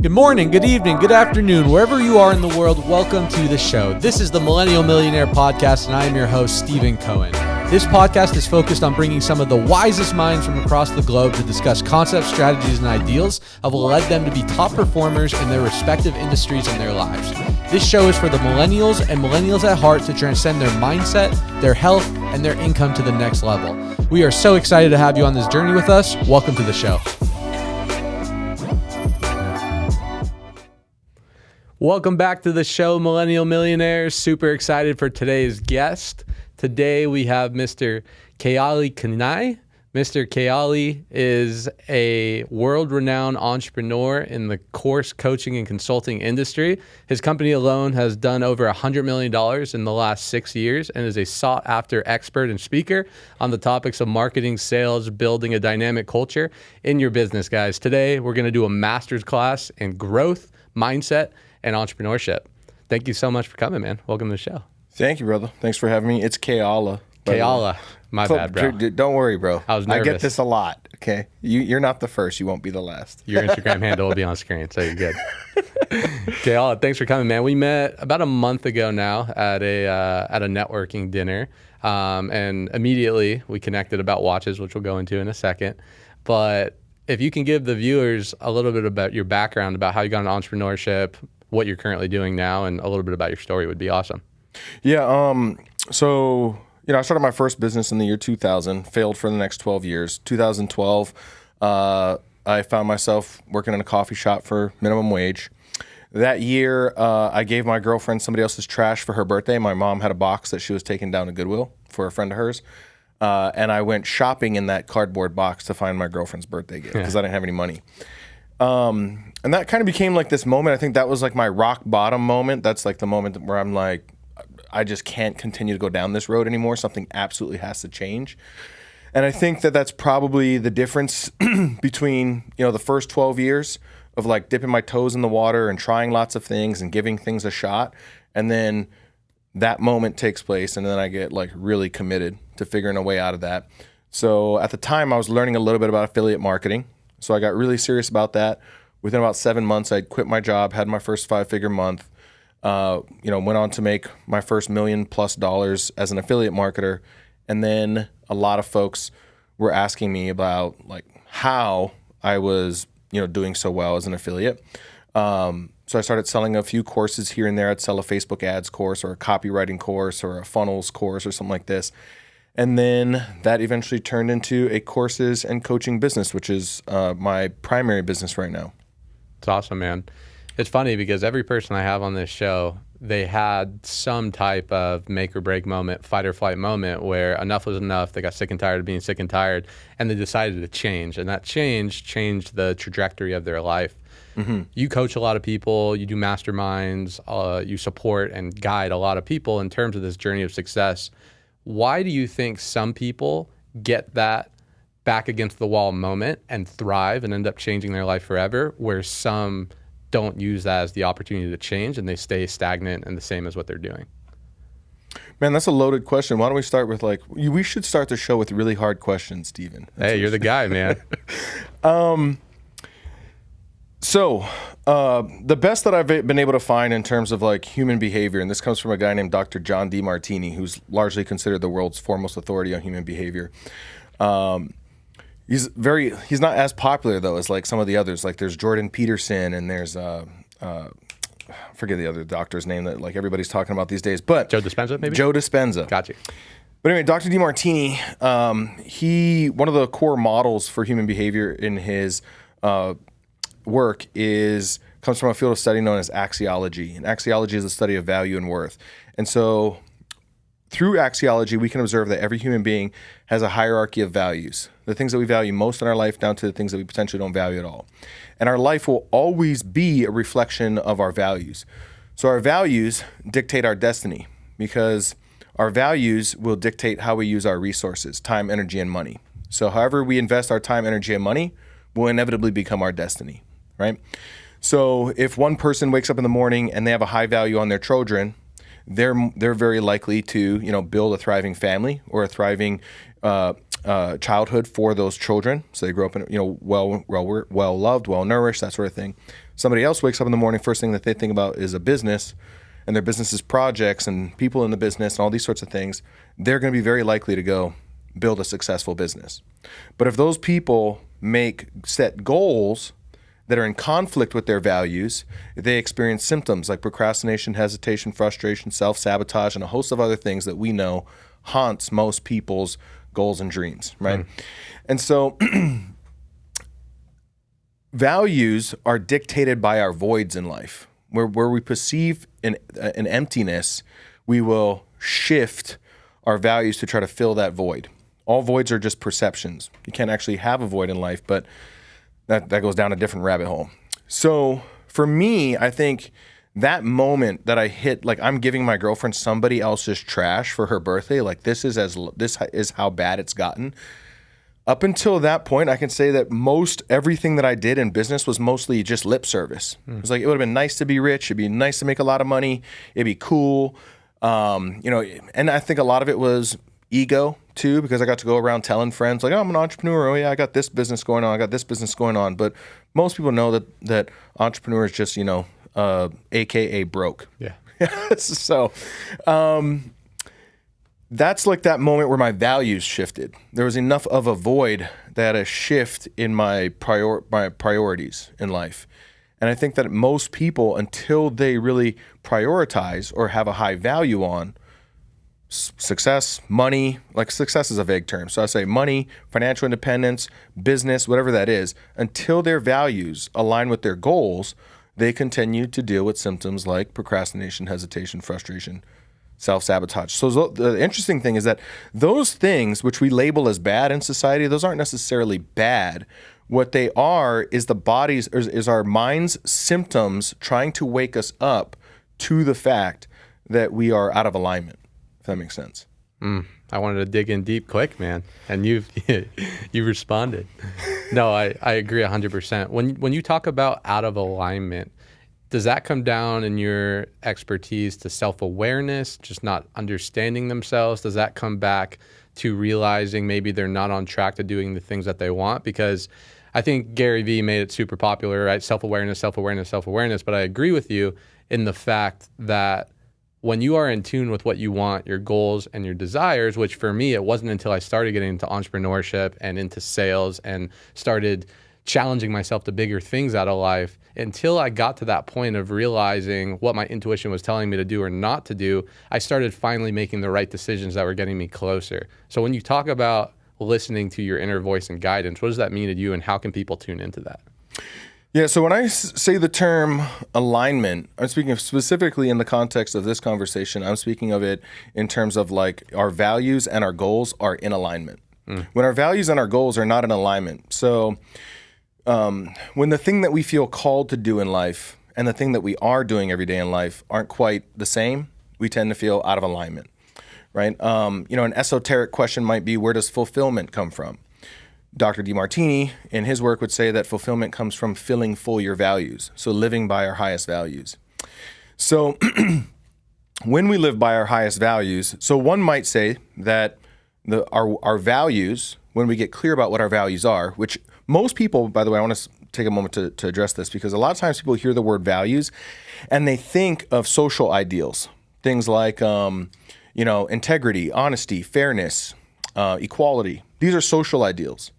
Good morning, good evening, good afternoon, wherever you are in the world, welcome to the show. This is the Millennial Millionaire podcast, and I am your host, Stephen Cohen. This podcast is focused on bringing some of the wisest minds from across the globe to discuss concepts, strategies, and ideals that will lead them to be top performers in their respective industries and their lives. This show is for the millennials and millennials at heart to transcend their mindset, their health, and their income to the next level. We are so excited to have you on this journey with us. Welcome to the show. Welcome back to the show, Millennial Millionaires. Super excited for today's guest. Today we have Mr. Keala Kanae. Mr. Keale is a world-renowned entrepreneur in the course coaching and consulting industry. His company alone has done over $100 million in the last 6 years and is a sought-after expert and speaker on the topics of marketing, sales, building a dynamic culture in your business, guys. Today we're going to do a masterclass in growth, mindset, and entrepreneurship. Thank you so much for coming, man. Welcome to the show. Thank you, brother. Thanks for having me. It's Keala. Keala. My bad, bro. Don't worry, bro. I was nervous. I get this a lot, okay? You're not the first. You won't be the last. Your Instagram handle will be on screen, so you're good. Keala, thanks for coming, man. We met about a month ago now at a networking dinner, and immediately we connected about watches, which we'll go into in a second. But if you can give the viewers a little bit about your background, about how you got into entrepreneurship, what you're currently doing now, and a little bit about your story would be awesome. Yeah, so, I started my first business in the year 2000, failed for the next 12 years. 2012, I found myself working in a coffee shop for minimum wage. That year, I gave my girlfriend somebody else's trash for her birthday. My mom had a box that she was taking down to Goodwill for a friend of hers. And I went shopping in that cardboard box to find my girlfriend's birthday gift because I didn't have any money. And that kind of became like this moment. I think that was like my rock bottom moment. That's like the moment where I'm like, I just can't continue to go down this road anymore. Something absolutely has to change. And I think that that's probably the difference between, the first 12 years of like dipping my toes in the water and trying lots of things and giving things a shot. And then that moment takes place, and then I get like really committed to figuring a way out of that. So at the time, I was learning a little bit about affiliate marketing. So I got really serious about that. Within about 7 months, I quit my job, had my first 5-figure month, went on to make my first $1 million+ as an affiliate marketer. And then a lot of folks were asking me about like how I was, doing so well as an affiliate. So I started selling a few courses here and there. I'd sell a Facebook ads course or a copywriting course or a funnels course or something like this. And then that eventually turned into a courses and coaching business, which is my primary business right now. It's awesome, man. It's funny because every person I have on this show, they had some type of make or break moment, fight or flight moment where enough was enough. They got sick and tired of being sick and tired, and they decided to change. And that change changed the trajectory of their life. Mm-hmm. You coach a lot of people, you do masterminds, you support and guide a lot of people in terms of this journey of success. Why do you think some people get that back against the wall moment and thrive and end up changing their life forever, where some don't use that as the opportunity to change and they stay stagnant and the same as what they're doing? Man, that's a loaded question. Why don't we start with we should start the show with really hard questions, Stephen. Hey, you're the guy, man. So the best that I've been able to find in terms of like human behavior, and this comes from a guy named Dr. John DeMartini, who's largely considered the world's foremost authority on human behavior. He's not as popular though as like some of the others. Like there's Jordan Peterson and there's I forget the other doctor's name that like everybody's talking about these days. But Joe Dispenza, maybe? Joe Dispenza. Got you. But anyway, Dr. DeMartini, one of the core models for human behavior in his work comes from a field of study known as axiology. And axiology is the study of value and worth. And so through axiology, we can observe that every human being has a hierarchy of values. The things that we value most in our life down to the things that we potentially don't value at all. And our life will always be a reflection of our values. So our values dictate our destiny because our values will dictate how we use our resources, time, energy, and money. So however we invest our time, energy, and money will inevitably become our destiny, right? So if one person wakes up in the morning and they have a high value on their children, they're very likely to build a thriving family or a thriving childhood for those children. So they grow up in, well loved, well nourished, that sort of thing. Somebody else wakes up in the morning, first thing that they think about is a business and their business's projects and people in the business and all these sorts of things. They're going to be very likely to go build a successful business. But if those people set goals that are in conflict with their values, they experience symptoms like procrastination, hesitation, frustration, self-sabotage, and a host of other things that we know haunts most people's goals and dreams, right? And so values are dictated by our voids in life. Where we perceive an emptiness, we will shift our values to try to fill that void. All voids are just perceptions. You can't actually have a void in life, but that goes down a different rabbit hole. So for me, I think that moment that I hit, like I'm giving my girlfriend somebody else's trash for her birthday, like this is how bad it's gotten. Up until that point, I can say that everything that I did in business was mostly just lip service. It was like, it would have been nice to be rich. It'd be nice to make a lot of money. It'd be cool. And I think a lot of it was ego too, because I got to go around telling friends like, oh, I'm an entrepreneur. Oh yeah, I got this business going on. I got this business going on. But most people know that entrepreneur is just, AKA broke. Yeah. So, that's like that moment where my values shifted. There was enough of a void that a shift in my priorities in life. And I think that most people, until they really prioritize or have a high value on success, money, like success is a vague term. So I say money, financial independence, business, whatever that is, until their values align with their goals, they continue to deal with symptoms like procrastination, hesitation, frustration, self-sabotage. So the interesting thing is that those things which we label as bad in society, those aren't necessarily bad. What they are is is our mind's symptoms trying to wake us up to the fact that we are out of alignment, if that makes sense. I wanted to dig in deep quick, man. And you responded. No, I agree 100%. When you talk about out of alignment, does that come down in your expertise to self-awareness, just not understanding themselves? Does that come back to realizing maybe they're not on track to doing the things that they want? Because I think Gary Vee made it super popular, right? Self-awareness, self-awareness, self-awareness. But I agree with you in the fact that when you are in tune with what you want, your goals and your desires, which for me, it wasn't until I started getting into entrepreneurship and into sales and started challenging myself to bigger things out of life, until I got to that point of realizing what my intuition was telling me to do or not to do, I started finally making the right decisions that were getting me closer. So when you talk about listening to your inner voice and guidance, what does that mean to you, and how can people tune into that? Yeah, so when I say the term alignment, I'm speaking of specifically in the context of this conversation. I'm speaking of it in terms of like our values and our goals are in alignment. When our values and our goals are not in alignment. So when the thing that we feel called to do in life and the thing that we are doing every day in life aren't quite the same, we tend to feel out of alignment, right? An esoteric question might be, where does fulfillment come from? Dr. DeMartini, in his work, would say that fulfillment comes from filling full your values, so living by our highest values. So when we live by our highest values, so one might say that our values, when we get clear about what our values are, which most people, by the way, I want to take a moment to address this, because a lot of times people hear the word values and they think of social ideals, things like integrity, honesty, fairness, equality. These are social ideals.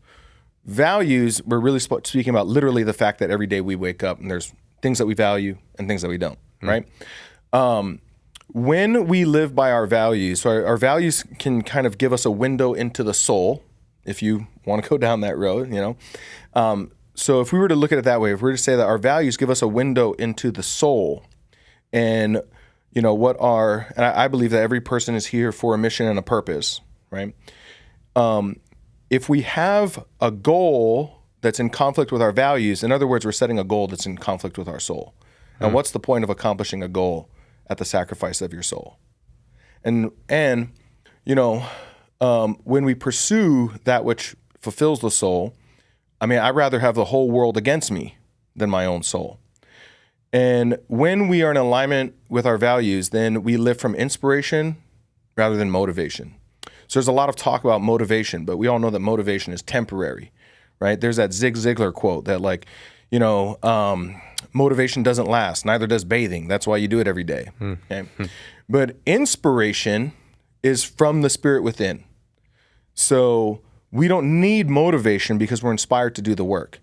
Values, we're really speaking about literally the fact that every day we wake up and there's things that we value and things that we don't, right? When we live by our values, so our values can kind of give us a window into the soul, if you want to go down that road, So if we were to look at it that way, if we were to say that our values give us a window into the soul, and and I believe that every person is here for a mission and a purpose, right? If we have a goal that's in conflict with our values, in other words, we're setting a goal that's in conflict with our soul. And what's the point of accomplishing a goal at the sacrifice of your soul? And when we pursue that which fulfills the soul, I'd rather have the whole world against me than my own soul. And when we are in alignment with our values, then we live from inspiration rather than motivation. So there's a lot of talk about motivation, but we all know that motivation is temporary, right? There's that Zig Ziglar quote that like, motivation doesn't last, neither does bathing. That's why you do it every day. Okay? But inspiration is from the spirit within. So we don't need motivation because we're inspired to do the work.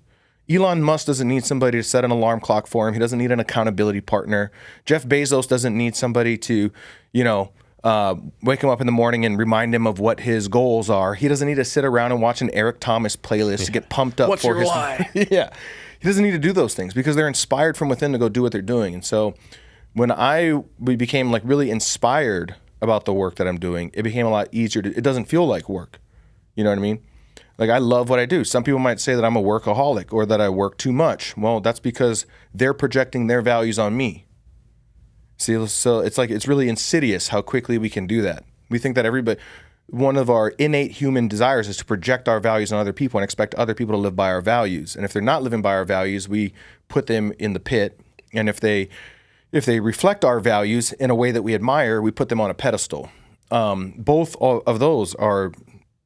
Elon Musk doesn't need somebody to set an alarm clock for him. He doesn't need an accountability partner. Jeff Bezos doesn't need somebody to, wake him up in the morning and remind him of what his goals are. He doesn't need to sit around and watch an Eric Thomas playlist to get pumped up What's for your his why? Yeah. He doesn't need to do those things because they're inspired from within to go do what they're doing. And so when we became like really inspired about the work that I'm doing, it became a lot easier it doesn't feel like work. You know what I mean? Like, I love what I do. Some people might say that I'm a workaholic or that I work too much. Well, that's because they're projecting their values on me. See, so it's really insidious how quickly we can do that. We think that one of our innate human desires is to project our values on other people and expect other people to live by our values. And if they're not living by our values, we put them in the pit. And if they reflect our values in a way that we admire, we put them on a pedestal. Both of those are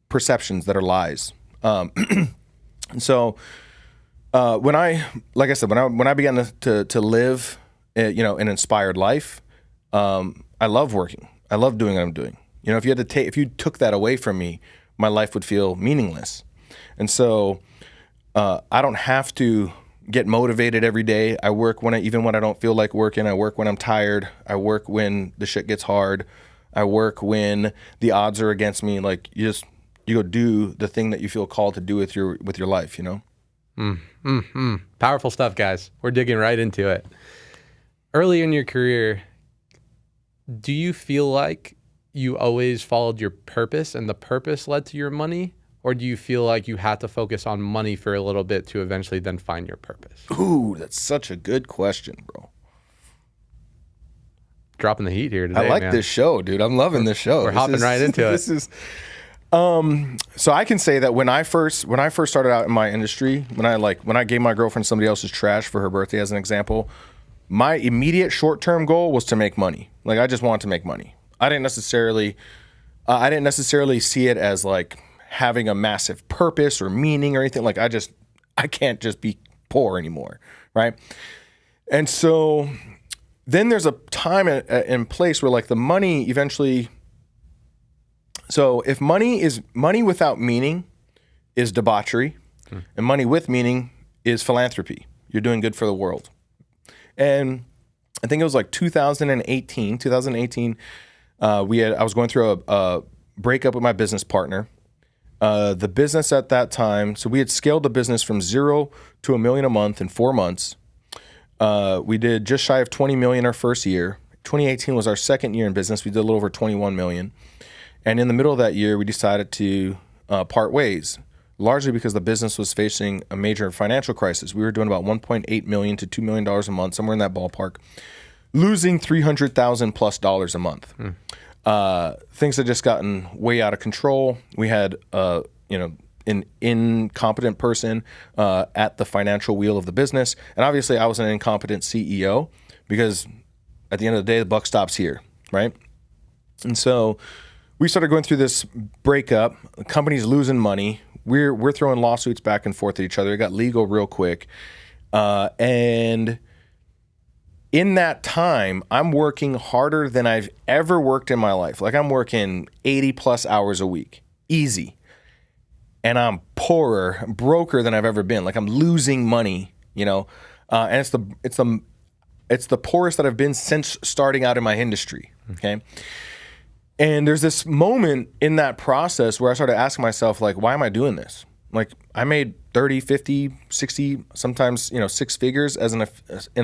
perceptions that are lies. And so when I began to live, an inspired life, I love working. I love doing what I'm doing. If you took that away from me, my life would feel meaningless. And so I don't have to get motivated every day. I work even when I don't feel like working. I work when I'm tired. I work when the shit gets hard. I work when the odds are against me. Like, you go do the thing that you feel called to do with your life, Powerful stuff, guys. We're digging right into it. Early in your career, do you feel like you always followed your purpose and the purpose led to your money? Or do you feel like you had to focus on money for a little bit to eventually then find your purpose? Ooh, that's such a good question, bro. Dropping the heat here today, I like man. this show, dude. I'm loving this show. We're hopping right into it. So I can say that when I first started out in my industry, when I gave my girlfriend somebody else's trash for her birthday, as an example, my immediate short-term goal was to make money. Like, I just wanted to make money. I didn't necessarily see it as like having a massive purpose or meaning or anything. Like, I can't just be poor anymore, right? And so then there's a time and place where like the money eventually. So if money without meaning is debauchery, and money with meaning is philanthropy. You're doing good for the world. And I think it was like 2018. I was going through a breakup with my business partner. The business at that time, so we had scaled the business from 0 to $1 million a month in 4 months. We did just shy of 20 million our first year. 2018 was our second year in business. We did a little over 21 million. And in the middle of that year, we decided to part ways, largely because the business was facing a major financial crisis. We were doing about $1.8 million to $2 million a month, somewhere in that ballpark, losing $300,000 plus a month. Things had just gotten way out of control. We had, an incompetent person at the financial wheel of the business. And obviously I was an incompetent CEO because at the end of the day, the buck stops here, right? And so we started going through this breakup. The company's losing money. We're throwing lawsuits back and forth at each other. It got legal real quick. And in that time, I'm working harder than I've ever worked in my life. Like, I'm working 80 plus hours a week. Easy. And I'm broker than I've ever been. Like, I'm losing money, and it's the poorest that I've been since starting out in my industry. Okay. And there's this moment in that process where I started asking myself, like, why am I doing this? Like, I made 30, 50, 60, sometimes, 6 figures in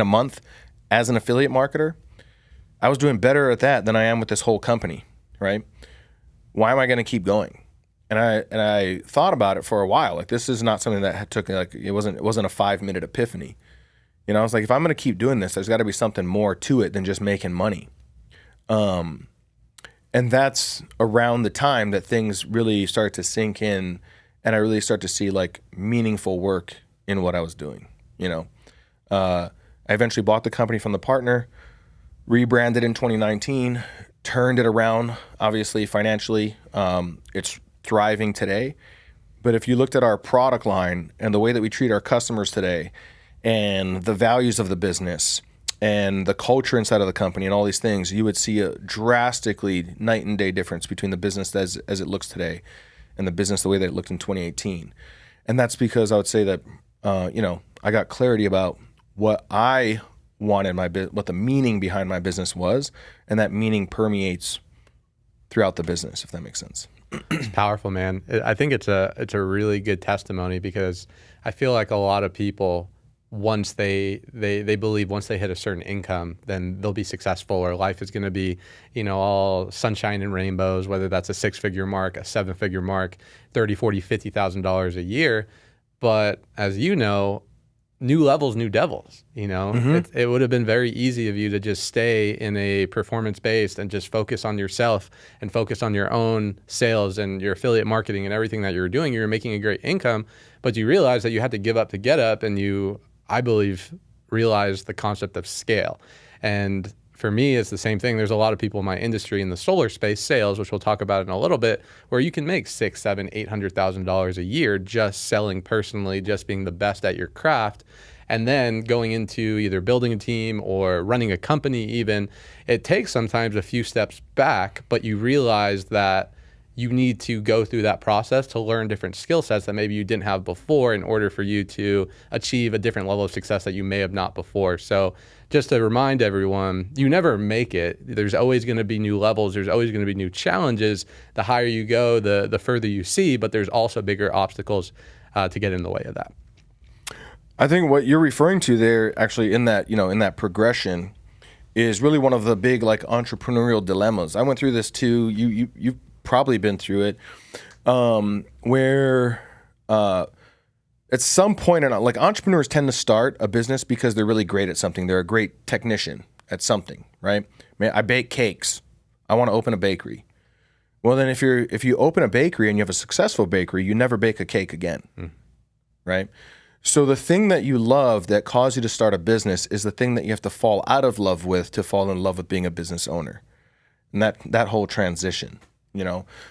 a month as an affiliate marketer. I was doing better at that than I am with this whole company, right? Why am I going to keep going? And I thought about it for a while. Like, this is not something that took, like, it wasn't a 5-minute epiphany. I was like, if I'm going to keep doing this, there's got to be something more to it than just making money. And that's around the time that things really start to sink in, and I really start to see like meaningful work in what I was doing. I eventually bought the company from the partner, rebranded in 2019, turned it around, obviously financially. It's thriving today. But if you looked at our product line and the way that we treat our customers today and the values of the business and the culture inside of the company and all these things, you would see a drastically night and day difference between the business as it looks today and the business the way that it looked in 2018. And that's because I would say that, I got clarity about what I wanted what the meaning behind my business was, and that meaning permeates throughout the business, if that makes sense. It's powerful, man. I think it's a really good testimony, because I feel like a lot of people, once they believe once they hit a certain income, then they'll be successful, or life is going to be, all sunshine and rainbows, whether that's a 6-figure mark, a 7-figure mark, $30,000, $40,000, $50,000 a year. But as you know, new levels, new devils. It would have been very easy of you to just stay in a performance-based and just focus on yourself and focus on your own sales and your affiliate marketing and everything that you were doing. You were making a great income, but you realized that you had to give up to get up, and you, I believe, realized the concept of scale. And for me, it's the same thing. There's a lot of people in my industry in the solar space, sales, which we'll talk about in a little bit, where you can make $600,000, $700,000, $800,000 a year just selling personally, just being the best at your craft. And then going into either building a team or running a company even, it takes sometimes a few steps back, but you realize that you need to go through that process to learn different skill sets that maybe you didn't have before in order for you to achieve a different level of success that you may have not before. So just to remind everyone, you never make it. There's always going to be new levels. There's always going to be new challenges. The higher you go, the further you see, but there's also bigger obstacles to get in the way of that. I think what you're referring to there, actually, in that progression, is really one of the big entrepreneurial dilemmas. I went through this too. You've probably been through it, where at some point, entrepreneurs tend to start a business because they're really great at something. They're a great technician at something, right? I bake cakes. I want to open a bakery. Well, then if you open a bakery and you have a successful bakery, you never bake a cake again, right? So the thing that you love that caused you to start a business is the thing that you have to fall out of love with to fall in love with being a business owner. And that whole transition,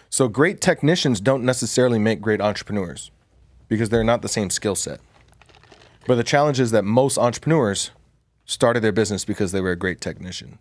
So great technicians don't necessarily make great entrepreneurs because they're not the same skill set. But the challenge is that most entrepreneurs started their business because they were a great technician.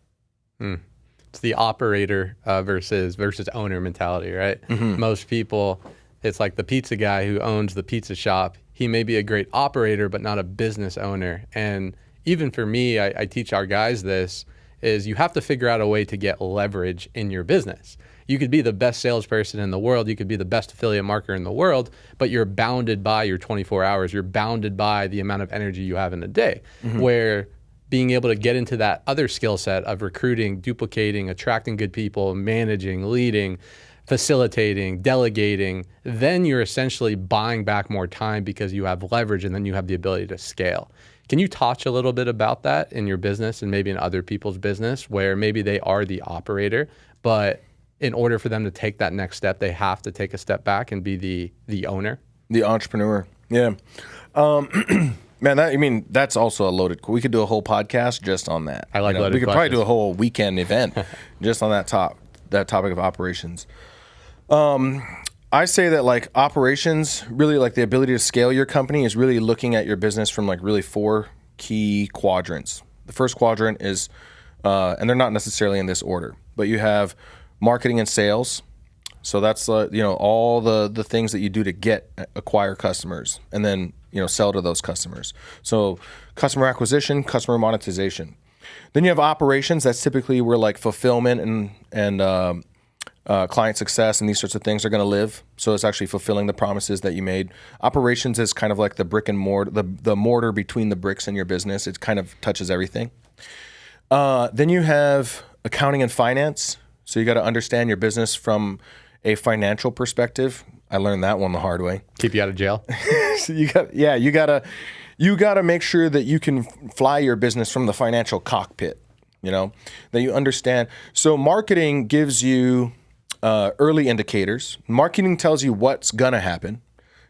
It's the operator versus owner mentality, right? Most people, it's like the pizza guy who owns the pizza shop. He may be a great operator, but not a business owner. And even for me, I teach our guys this, is you have to figure out a way to get leverage in your business. You could be the best salesperson in the world. You could be the best affiliate marketer in the world, but you're bounded by your 24 hours. You're bounded by the amount of energy you have in a day, where being able to get into that other skill set of recruiting, duplicating, attracting good people, managing, leading, facilitating, delegating, then you're essentially buying back more time because you have leverage, and then you have the ability to scale. Can you touch a little bit about that in your business and maybe in other people's business, where maybe they are the operator, but in order for them to take that next step, they have to take a step back and be the owner? The entrepreneur. Yeah. Man, that's also a loaded. We could do a whole podcast just on that. I like loaded We could questions. probably do a whole weekend event just on that topic of operations. I say that operations, really the ability to scale your company, is really looking at your business from really 4 key quadrants. The first quadrant is, and they're not necessarily in this order, but you have marketing and sales. So that's all the things that you do to acquire customers and then sell to those customers. So customer acquisition, customer monetization. Then you have operations. That's typically where fulfillment and client success and these sorts of things are going to live. So it's actually fulfilling the promises that you made. Operations is kind of like the brick and mortar, the mortar between the bricks in your business. It kind of touches everything. Then you have accounting and finance. So you got to understand your business from a financial perspective. I learned that one the hard way. Keep you out of jail. So you got to make sure that you can fly your business from the financial cockpit, that you understand. So marketing gives you early indicators. Marketing tells you what's going to happen.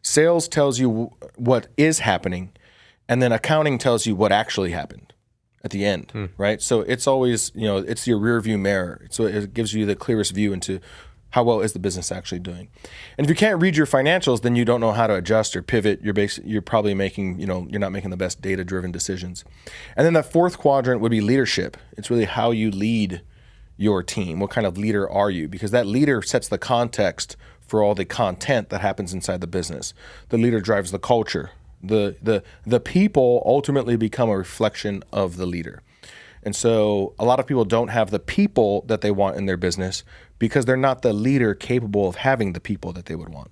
Sales tells you what is happening. And then accounting tells you what actually happened. at the end, right? So it's always, it's your rear view mirror. So it gives you the clearest view into how well is the business actually doing. And if you can't read your financials, then you don't know how to adjust or pivot. You're probably making, you're not making the best data-driven decisions. And then the fourth quadrant would be leadership. It's really how you lead your team. What kind of leader are you? Because that leader sets the context for all the content that happens inside the business. The leader drives the culture. The people ultimately become a reflection of the leader. And so a lot of people don't have the people that they want in their business because they're not the leader capable of having the people that they would want.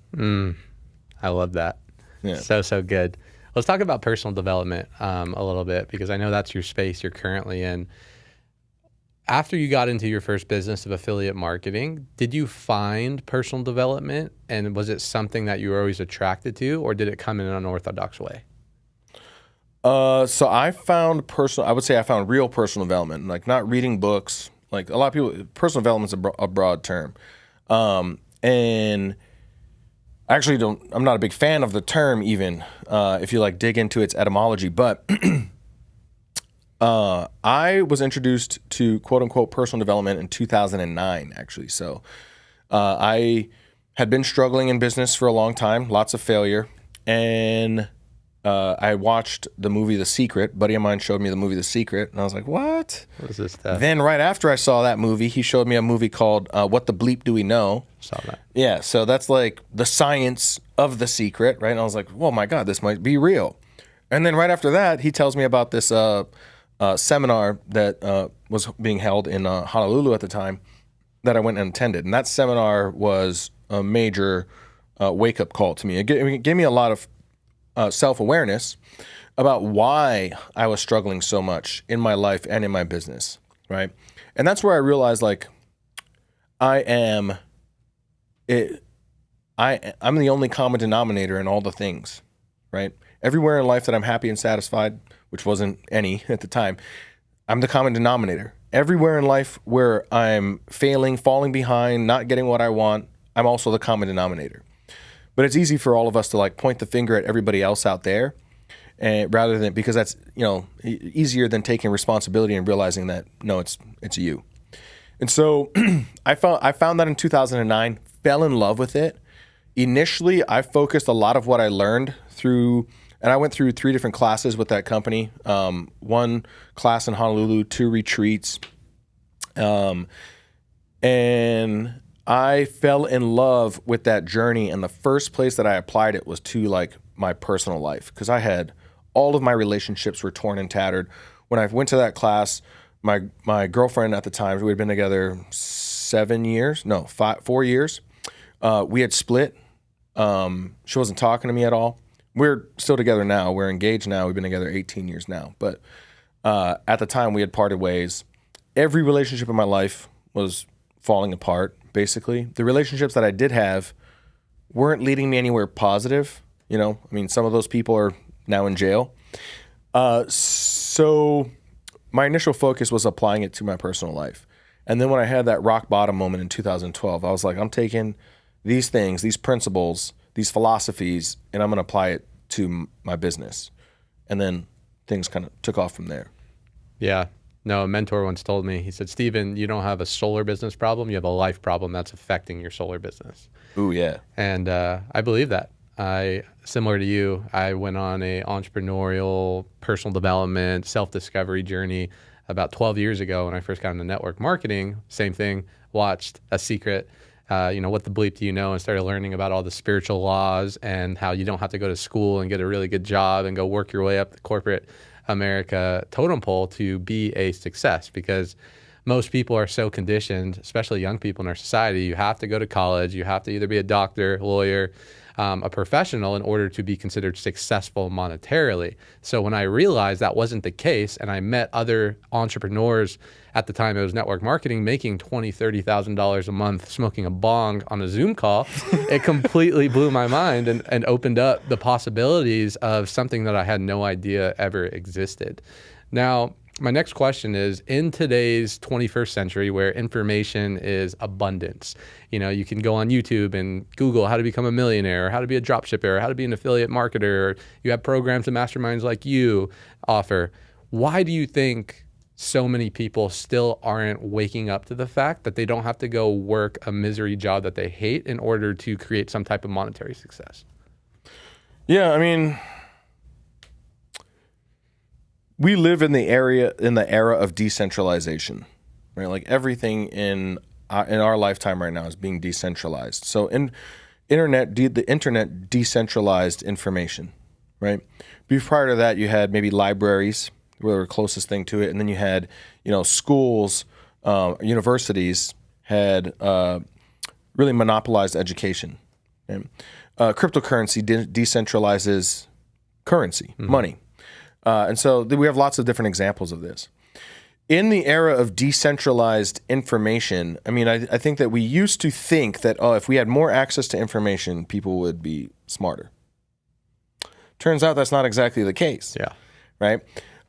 I love that. Yeah. So good. Let's talk about personal development a little bit, because I know that's your space you're currently in. After you got into your first business of affiliate marketing, did you find personal development, and was it something that you were always attracted to, or did it come in an unorthodox way? So I found I would say I found real personal development, like not reading books. Like a lot of people, personal development is a broad term. And I actually I'm not a big fan of the term even, if you like dig into its etymology, but I was introduced to quote unquote personal development in 2009, actually. So I had been struggling in business for a long time, lots of failure. And I watched the movie The Secret. A buddy of mine showed me the movie The Secret, and I was like, what? What is this stuff? Then right after I saw that movie, he showed me a movie called What the Bleep Do We Know? Saw that. Yeah, so that's like the science of The Secret, right? And I was like, oh my God, this might be real. And then right after that, he tells me about this seminar that was being held in Honolulu at the time that I went and attended. And that seminar was a major wake-up call to me. It gave me a lot of self-awareness about why I was struggling so much in my life and in my business, right? And that's where I realized, like, I'm the only common denominator in all the things, right? Everywhere in life that I'm happy and satisfied, which wasn't any at the time, I'm the common denominator. Everywhere in life where I'm failing, falling behind, not getting what I want, I'm also the common denominator. But it's easy for all of us to like point the finger at everybody else out there, and rather than, because that's, easier than taking responsibility and realizing that no, it's you. And so I found that in 2009, fell in love with it. Initially, I focused a lot of what I learned through, and I went through 3 different classes with that company. 1 class in Honolulu, 2 retreats. And I fell in love with that journey, and the first place that I applied it was to like my personal life, because I had all of my relationships were torn and tattered. When I went to that class, my girlfriend at the time, we had been together 4 years. We had split. She wasn't talking to me at all. We're still together now. We're engaged now. We've been together 18 years now. But at the time, we had parted ways. Every relationship in my life was falling apart, basically. The relationships that I did have weren't leading me anywhere positive. Some of those people are now in jail. So my initial focus was applying it to my personal life. And then when I had that rock bottom moment in 2012, I was like, I'm taking these things, these principles, these philosophies, and I'm going to apply it to my business. And then things kind of took off from there. Yeah. No, a mentor once told me, he said, Steven, you don't have a solar business problem. You have a life problem that's affecting your solar business. Ooh, yeah. And I believe that. Similar to you, I went on a entrepreneurial, personal development, self-discovery journey about 12 years ago when I first got into network marketing. Same thing, watched A Secret, What the Bleep Do You Know, and started learning about all the spiritual laws and how you don't have to go to school and get a really good job and go work your way up the corporate America totem pole to be a success, because most people are so conditioned, especially young people in our society. You have to go to college. You have to either be a doctor, lawyer, a professional in order to be considered successful monetarily. So when I realized that wasn't the case, and I met other entrepreneurs at the time, it was network marketing, making $20,000, $30,000 a month, smoking a bong on a Zoom call, it completely blew my mind and opened up the possibilities of something that I had no idea ever existed. Now, my next question is, in today's 21st century where information is abundance, you can go on YouTube and Google how to become a millionaire, or how to be a dropshipper, or how to be an affiliate marketer, or you have programs and masterminds like you offer. Why do you think so many people still aren't waking up to the fact that they don't have to go work a misery job that they hate in order to create some type of monetary success? Yeah, I mean, we live in the era of decentralization, right? Like everything in our lifetime right now is being decentralized. So the internet decentralized information, right? Prior to that, you had maybe libraries were the closest thing to it, and then you had, schools, universities had really monopolized education. Okay? Cryptocurrency decentralizes currency, money. And so we have lots of different examples of this. In the era of decentralized information, I mean, I think that we used to think that, if we had more access to information, people would be smarter. Turns out that's not exactly the case. Yeah. Right?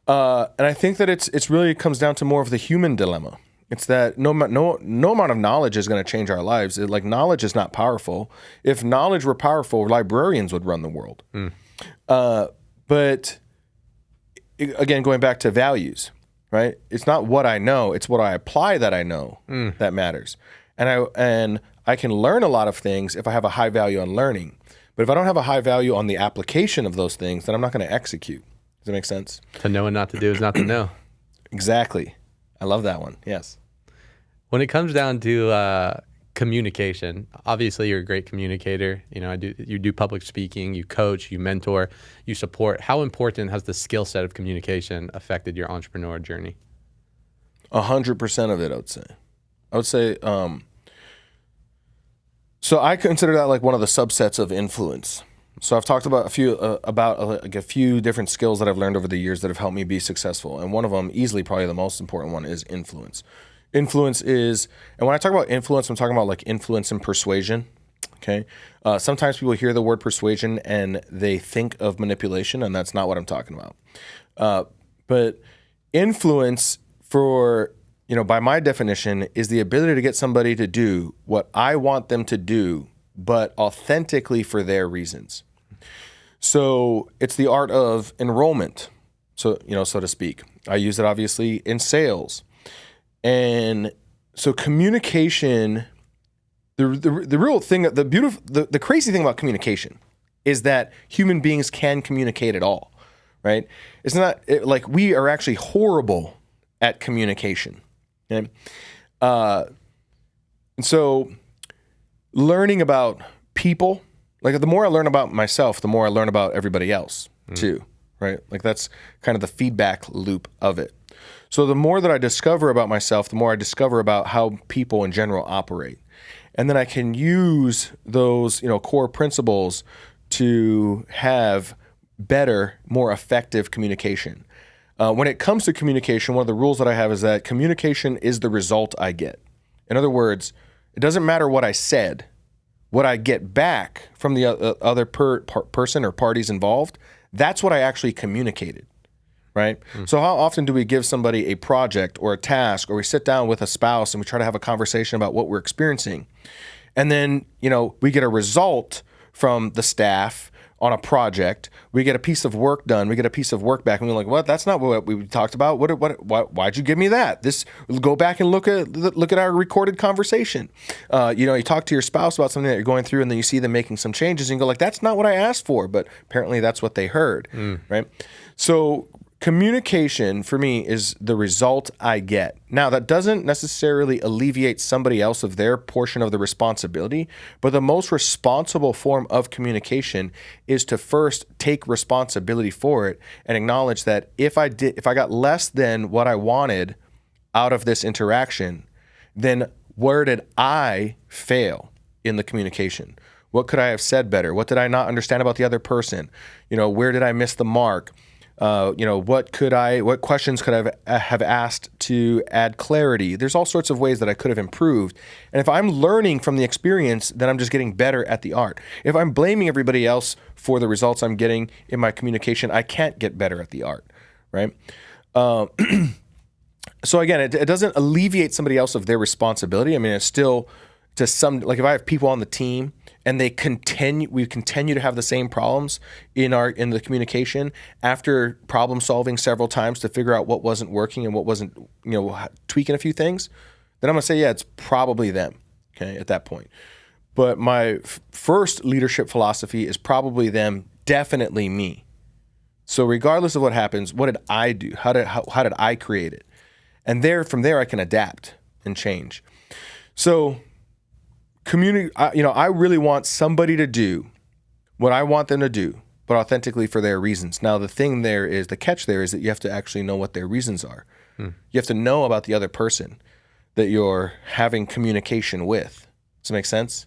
And I think that it's really comes down to more of the human dilemma. It's that no amount of knowledge is going to change our lives. Like, knowledge is not powerful. If knowledge were powerful, librarians would run the world. But again, going back to values, right? It's not what I know; it's what I apply that I know that matters. And I can learn a lot of things if I have a high value on learning. But if I don't have a high value on the application of those things, then I'm not going to execute. Does that make sense? To know and not to do is not to know. Exactly. I love that one. Yes. When it comes down to communication, obviously you're a great communicator. You do public speaking, you coach, you mentor, you support. How important has the skill set of communication affected your entrepreneur journey? 100% of it, I would say. So I consider that like one of the subsets of influence. So I've talked about a few different skills that I've learned over the years that have helped me be successful. And one of them, easily probably the most important one, is influence. Influence is, and when I talk about influence, I'm talking about like influence and persuasion. Okay. Sometimes people hear the word persuasion and they think of manipulation, and that's not what I'm talking about. But influence, by my definition, is the ability to get somebody to do what I want them to do, but authentically for their reasons. So it's the art of enrollment, so to speak. I use it obviously in sales. And so communication, the real thing, the crazy thing about communication is that human beings can communicate at all, right? It's not like we are actually horrible at communication. Okay? And so learning about people, like the more I learn about myself, the more I learn about everybody else too, right? Like that's kind of the feedback loop of it. So the more that I discover about myself, the more I discover about how people in general operate. And then I can use those, core principles to have better, more effective communication. When it comes to communication, one of the rules that I have is that communication is the result I get. In other words, it doesn't matter what I said. What I get back from the other person or parties involved, that's what I actually communicated, right? So how often do we give somebody a project or a task, or we sit down with a spouse and we try to have a conversation about what we're experiencing? And then, we get a result from the staff on a project. We get a piece of work done. We get a piece of work back, and we're like, "What? That's not what we talked about. Why'd you give me that?" Go back and look at our recorded conversation. You talk to your spouse about something that you're going through, and then you see them making some changes, and you go like, "That's not what I asked for," but apparently that's what they heard, right? So communication for me is the result I get. Now, that doesn't necessarily alleviate somebody else of their portion of the responsibility, but the most responsible form of communication is to first take responsibility for it and acknowledge that if I got less than what I wanted out of this interaction, then where did I fail in the communication? What could I have said better? What did I not understand about the other person? Where did I miss the mark? What questions could I have asked to add clarity? There's all sorts of ways that I could have improved. And if I'm learning from the experience, then I'm just getting better at the art. If I'm blaming everybody else for the results I'm getting in my communication, I can't get better at the art, right? So again, it doesn't alleviate somebody else of their responsibility. I mean, it's still to some, like if I have people on the team and we continue to have the same problems in the communication after problem solving several times to figure out what wasn't working and what wasn't, tweaking a few things, then I'm gonna say, yeah, it's probably them. Okay, at that point. But my first leadership philosophy is probably them, definitely me. So regardless of what happens, what did I do? How did I create it? And from there I can adapt and change. So I really want somebody to do what I want them to do, but authentically for their reasons. Now, the catch there is that you have to actually know what their reasons are. You have to know about the other person that you're having communication with. Does that make sense?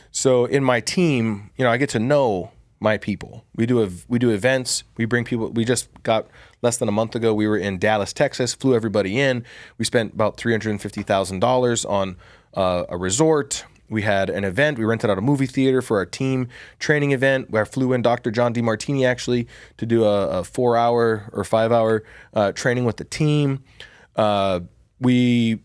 So in my team, I get to know my people. We do events. We bring people. We just got less than a month ago. We were in Dallas, Texas. Flew everybody in. We spent about $350,000 on a resort. We had an event. We rented out a movie theater for our team training event where I flew in Dr. John DeMartini actually to do a 4-hour or 5-hour training with the team. We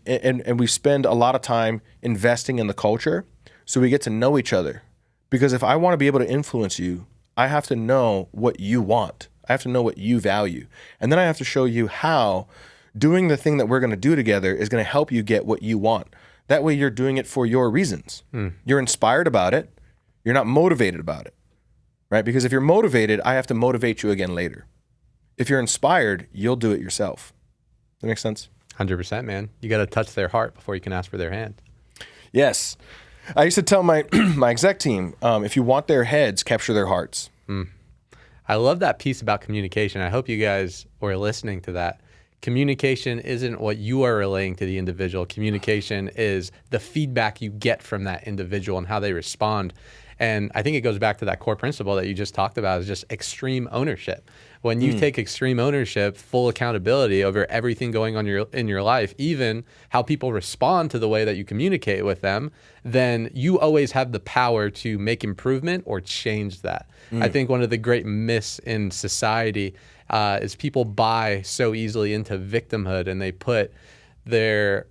spend a lot of time investing in the culture so we get to know each other. Because if I want to be able to influence you, I have to know what you want. I have to know what you value. And then I have to show you how doing the thing that we're going to do together is going to help you get what you want. That way you're doing it for your reasons. You're inspired about it. You're not motivated about it, right? Because if you're motivated, I have to motivate you again later. If you're inspired, you'll do it yourself. That makes sense? 100%, man. You got to touch their heart before you can ask for their hand. Yes. I used to tell my exec team, if you want their heads, capture their hearts. I love that piece about communication. I hope you guys were listening to that. Communication isn't what you are relaying to the individual. Communication is the feedback you get from that individual and how they respond. And I think it goes back to that core principle that you just talked about, is just extreme ownership. When you take extreme ownership, full accountability over everything going on in your life, even how people respond to the way that you communicate with them, then you always have the power to make improvement or change that. I think one of the great myths in society is people buy so easily into victimhood, and they put their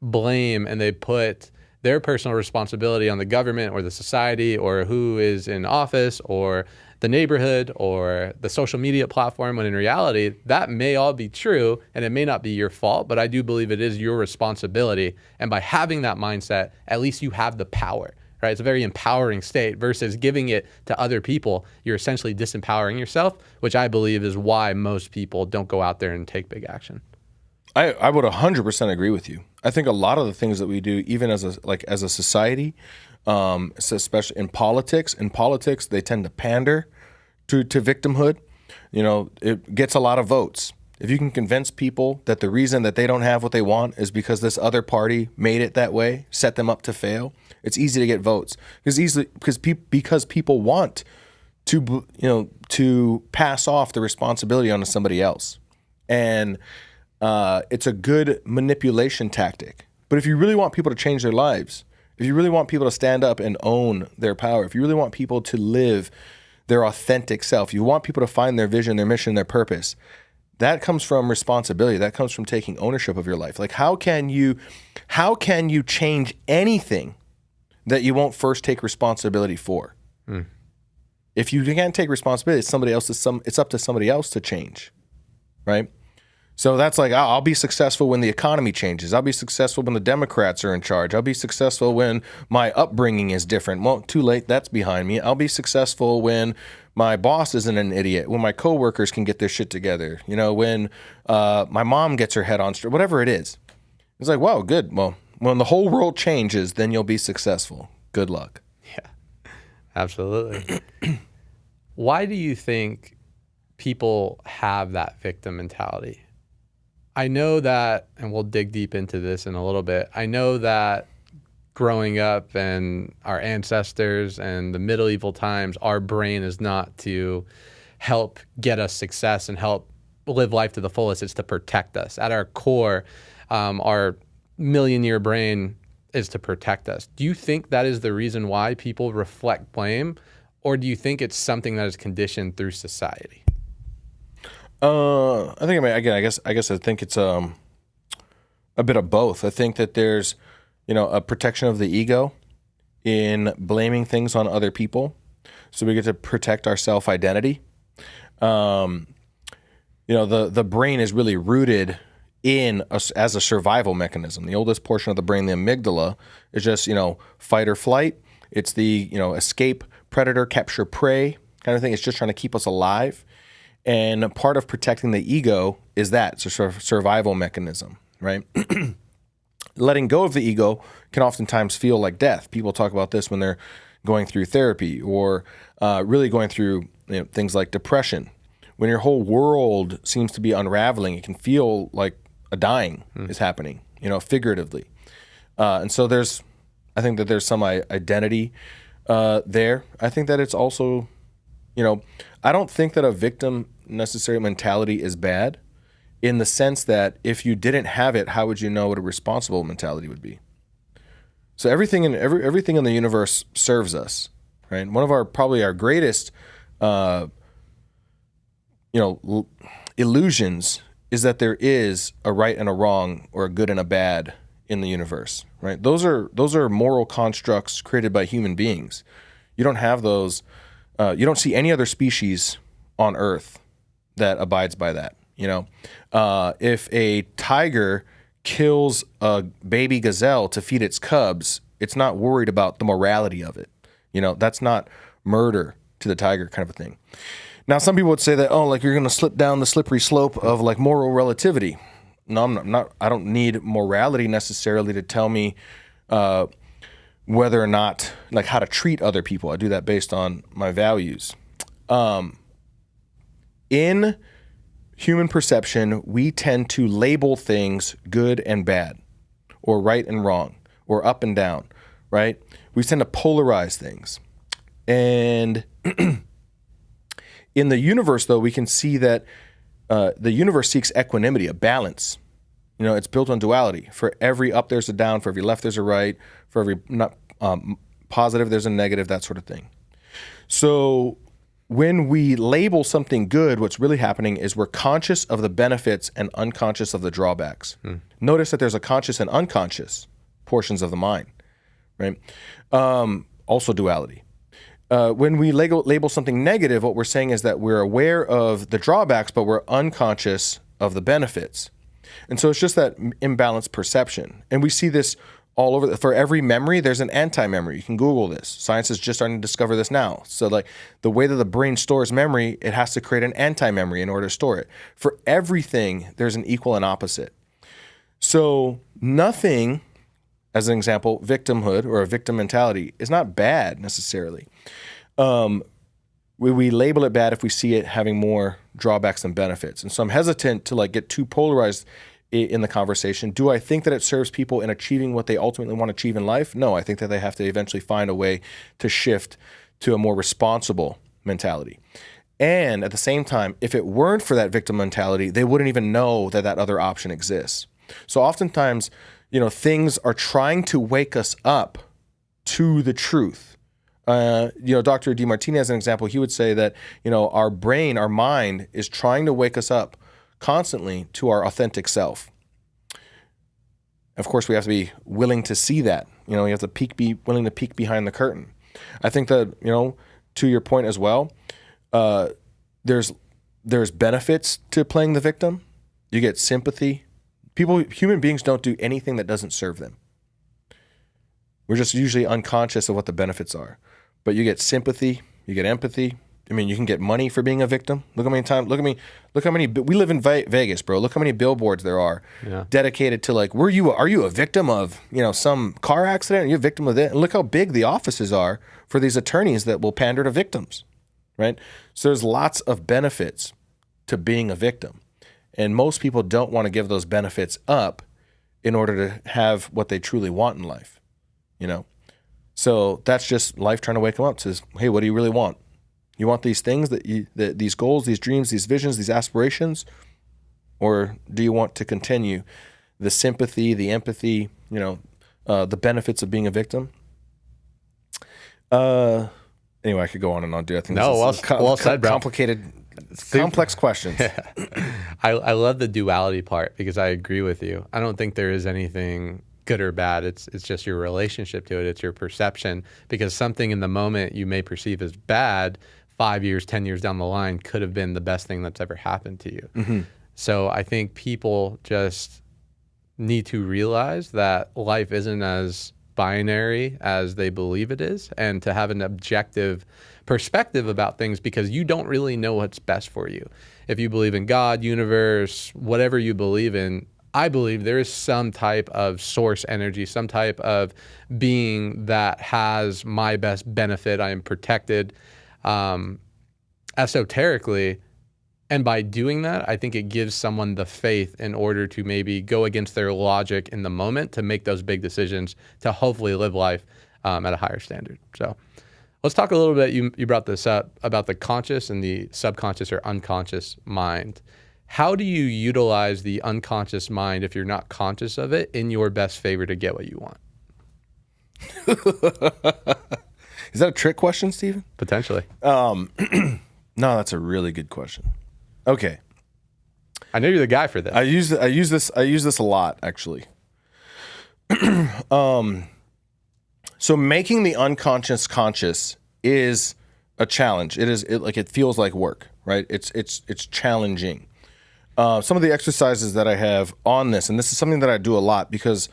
blame and they put their personal responsibility on the government or the society or who is in office or the neighborhood or the social media platform, when in reality, that may all be true and it may not be your fault, but I do believe it is your responsibility. And by having that mindset, at least you have the power, right? It's a very empowering state versus giving it to other people. You're essentially disempowering yourself, which I believe is why most people don't go out there and take big action. I would 100% agree with you. I think a lot of the things that we do, even as a society, especially in politics, they tend to pander to victimhood. It gets a lot of votes. If you can convince people that the reason that they don't have what they want is because this other party made it that way, set them up to fail, it's easy to get votes. Because people want to pass off the responsibility onto somebody else. And it's a good manipulation tactic. But if you really want people to change their lives, if you really want people to stand up and own their power, if you really want people to live their authentic self, you want people to find their vision, their mission, their purpose, that comes from responsibility. That comes from taking ownership of your life. Like, how can you change anything that you won't first take responsibility for? If you can't take responsibility, it's up to somebody else to change, right? So that's like, I'll be successful when the economy changes. I'll be successful when the Democrats are in charge. I'll be successful when my upbringing is different. Well, too late. That's behind me. I'll be successful when my boss isn't an idiot, when my coworkers can get their shit together, when my mom gets her head on straight, whatever it is. It's like, wow, good. Well, when the whole world changes, then you'll be successful. Good luck. Yeah, absolutely. Why do you think people have that victim mentality? I know that, and we'll dig deep into this in a little bit, I know that growing up and our ancestors and the medieval times, our brain is not to help get us success and help live life to the fullest. It's to protect us. At our core, our million-year brain is to protect us. Do you think that is the reason why people reflect blame, or do you think it's something that is conditioned through society? I guess I think it's a bit of both. I think that there's, a protection of the ego, in blaming things on other people. So we get to protect our self-identity. The brain is really rooted in as a survival mechanism. The oldest portion of the brain, the amygdala, is just, fight or flight. It's the, escape, predator, capture, prey kind of thing. It's just trying to keep us alive. And part of protecting the ego is that. It's a survival mechanism, right? Letting go of the ego can oftentimes feel like death. People talk about this when they're going through therapy or really going through things like depression. When your whole world seems to be unraveling, it can feel like a dying is happening, figuratively. And so I think that there's some identity there. I think that it's also, I don't think that a victim necessary mentality is bad, in the sense that if you didn't have it, how would you know what a responsible mentality would be? So everything in the universe serves us, right? One of probably our greatest, illusions is that there is a right and a wrong, or a good and a bad in the universe, right? Those are moral constructs created by human beings. You don't have those. You don't see any other species on Earth that abides by that. If a tiger kills a baby gazelle to feed its cubs, it's not worried about the morality of it. That's not murder to the tiger kind of a thing. Now, some people would say that, you're going to slip down the slippery slope of moral relativity. No, I'm not. I don't need morality necessarily to tell me whether or not, how to treat other people. I do that based on my values. In human perception, we tend to label things good and bad, or right and wrong, or up and down, right? We tend to polarize things. And in the universe, though, we can see that the universe seeks equanimity, a balance. It's built on duality. For every up, there's a down. For every left, there's a right. For every positive, there's a negative, that sort of thing. So when we label something good, what's really happening is we're conscious of the benefits and unconscious of the drawbacks. Notice that there's a conscious and unconscious portions of the mind, right? Also duality. When we label something negative, what we're saying is that we're aware of the drawbacks, but we're unconscious of the benefits. And so it's just that imbalanced perception. And we see this all over. For every memory, there's an anti-memory. You can Google this. Science is just starting to discover this now. So the way that the brain stores memory, it has to create an anti-memory in order to store it. For everything, there's an equal and opposite. So nothing, as an example, victimhood or a victim mentality is not bad necessarily. We label it bad if we see it having more drawbacks than benefits. And so I'm hesitant to get too polarized in the conversation. Do I think that it serves people in achieving what they ultimately want to achieve in life? No, I think that they have to eventually find a way to shift to a more responsible mentality. And at the same time, if it weren't for that victim mentality, they wouldn't even know that that other option exists. So oftentimes, things are trying to wake us up to the truth. Dr. DeMartini, as an example, he would say that, our brain, our mind is trying to wake us up constantly to our authentic self. Of course, we have to be willing to see that. You have to be willing to peek behind the curtain. I think that, to your point as well, there's benefits to playing the victim. You get sympathy. Human beings don't do anything that doesn't serve them. We're just usually unconscious of what the benefits are. But you get sympathy, you get empathy. You can get money for being a victim. Look how many, we live in Vegas, bro. Look how many billboards there are dedicated to are you a victim of, some car accident? Are you a victim of that? And look how big the offices are for these attorneys that will pander to victims, right? So there's lots of benefits to being a victim. And most people don't want to give those benefits up in order to have what they truly want in life, So that's just life trying to wake them up. Says, hey, what do you really want? You want these things, these goals, these dreams, these visions, these aspirations? Or do you want to continue the sympathy, the empathy, the benefits of being a victim? Anyway, I could go on and on, dude. I think this is well said, bro. Complex questions. I love the duality part because I agree with you. I don't think there is anything good or bad. It's just your relationship to it. It's your perception, because something in the moment you may perceive as bad, 5 years, 10 years down the line could have been the best thing that's ever happened to you. Mm-hmm. So I think people just need to realize that life isn't as binary as they believe it is, and to have an objective perspective about things, because you don't really know what's best for you. If you believe in God, universe, whatever you believe in, I believe there is some type of source energy, some type of being that has my best benefit. I am protected esoterically. And by doing that, I think it gives someone the faith in order to maybe go against their logic in the moment to make those big decisions to hopefully live life at a higher standard. So let's talk a little bit. You brought this up about the conscious and the subconscious or unconscious mind. How do you utilize the unconscious mind, if you're not conscious of it, in your best favor to get what you want? Is that a trick question, Stephen? Potentially. No, that's a really good question. Okay. I know you're the guy for this. I use this a lot, actually. So making the unconscious conscious is a challenge. It feels like work, right? It's challenging. Some of the exercises that I have on this, and this is something that I do a lot because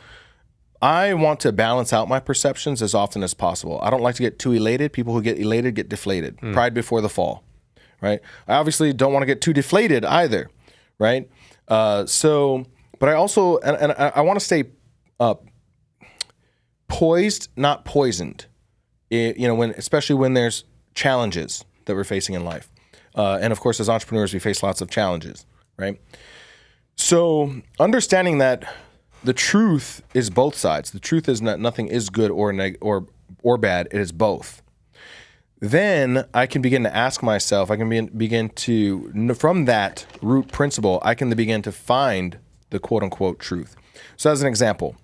I want to balance out my perceptions as often as possible. I don't like to get too elated. People who get elated get deflated. Pride before the fall, right? I obviously don't want to get too deflated either, right? But I also, and I want to stay poised, not poisoned. Especially when there's challenges that we're facing in life. And of course, as entrepreneurs, we face lots of challenges, right? So understanding that the truth is both sides. The truth is that nothing is good or bad. It is both. Then I can begin to ask myself, I can begin to, from that root principle, I can begin to find the quote unquote truth. So as an example,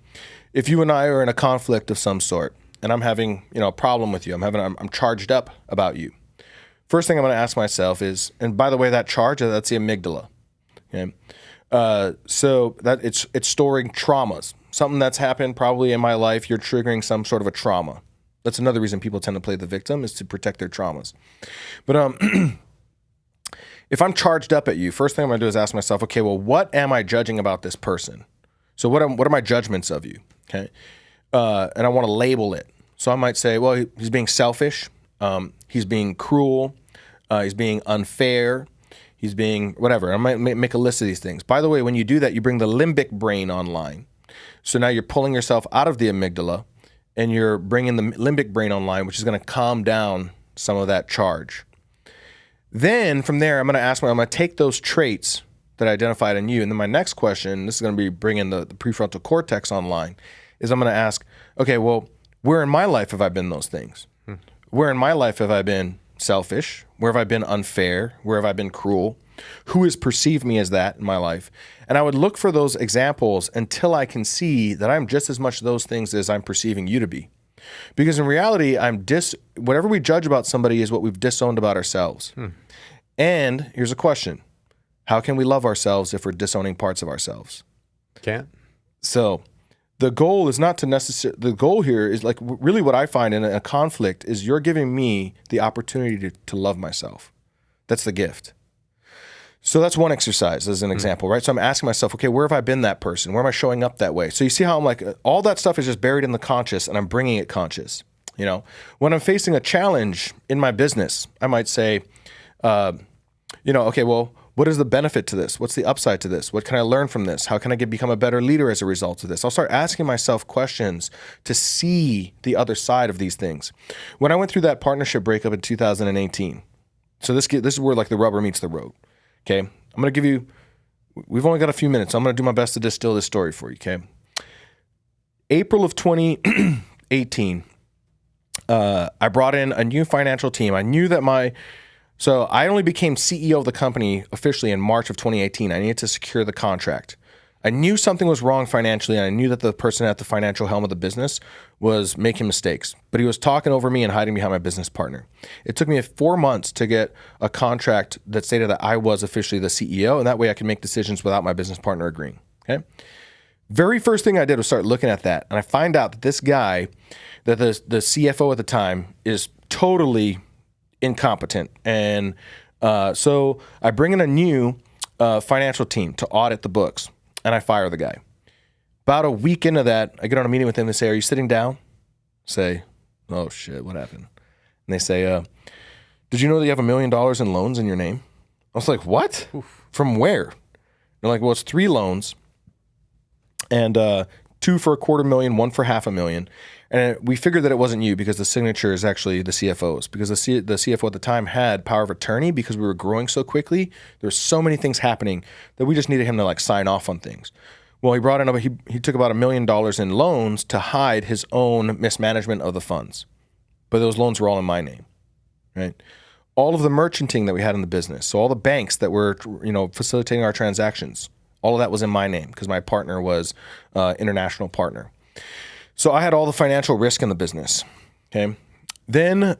if you and I are in a conflict of some sort and I'm having, a problem with you, I'm charged up about you. First thing I'm going to ask myself is, and by the way, that charge, that's the amygdala. Okay. So that it's storing traumas, something that's happened probably in my life. You're triggering some sort of a trauma. That's another reason people tend to play the victim, is to protect their traumas. But if I'm charged up at you, first thing I'm going to do is ask myself, okay, well, what am I judging about this person? So what are my judgments of you? Okay. And I want to label it. So I might say, well, he's being selfish. He's being cruel. He's being unfair. He's being whatever. I might make a list of these things. By the way, when you do that, you bring the limbic brain online. So now you're pulling yourself out of the amygdala and you're bringing the limbic brain online, which is going to calm down some of that charge. Then from there, I'm going to take those traits that I identified in you. And then my next question, this is going to be bringing the prefrontal cortex online, is I'm going to ask, okay, well, where in my life have I been those things? Where in my life have I been selfish? Where have I been unfair? Where have I been cruel? Who has perceived me as that in my life? And I would look for those examples until I can see that I'm just as much those things as I'm perceiving you to be. Because in reality, whatever we judge about somebody is what we've disowned about ourselves. And here's a question. How can we love ourselves if we're disowning parts of ourselves? Can't. So the goal is not to the goal here is like really what I find in a conflict is you're giving me the opportunity to love myself. That's the gift. So that's one exercise as an example, right? So I'm asking myself, okay, where have I been that person? Where am I showing up that way? So you see how I'm like, all that stuff is just buried in the conscious and I'm bringing it conscious. When I'm facing a challenge in my business, I might say, okay, well, what is the benefit to this? What's the upside to this? What can I learn from this? How can I become a better leader as a result of this? I'll start asking myself questions to see the other side of these things. When I went through that partnership breakup in 2018, so this is where like the rubber meets the road. Okay, I'm going to give you, we've only got a few minutes. So I'm going to do my best to distill this story for you, okay? April of 2018, I brought in a new financial team. I knew that so I only became CEO of the company officially in March of 2018. I needed to secure the contract. I knew something was wrong financially, and I knew that the person at the financial helm of the business was making mistakes, but he was talking over me and hiding behind my business partner. It took me 4 months to get a contract that stated that I was officially the CEO, and that way I could make decisions without my business partner agreeing, okay? Very first thing I did was start looking at that. And I find out that this guy, that the CFO at the time, is totally incompetent. And so I bring in a new financial team to audit the books, and I fire the guy. About a week into that, I get on a meeting with him and say, "Are you sitting down?" Say, "Oh shit, what happened?" And they say, "Did you know that you have $1 million in loans in your name?" I was like, "What? Oof. From where?" They're like, "Well, it's 3 loans, and 2 for $250,000, 1 for $500,000. And we figured that it wasn't you because the signature is actually the CFO's, because the CFO at the time had power of attorney because we were growing so quickly. There's so many things happening that we just needed him to like sign off on things. Well, he took about $1 million in loans to hide his own mismanagement of the funds, but those loans were all in my name, right? All of the merchanting that we had in the business, so all the banks that were, facilitating our transactions, all of that was in my name because my partner was international partner. So I had all the financial risk in the business. Okay. Then,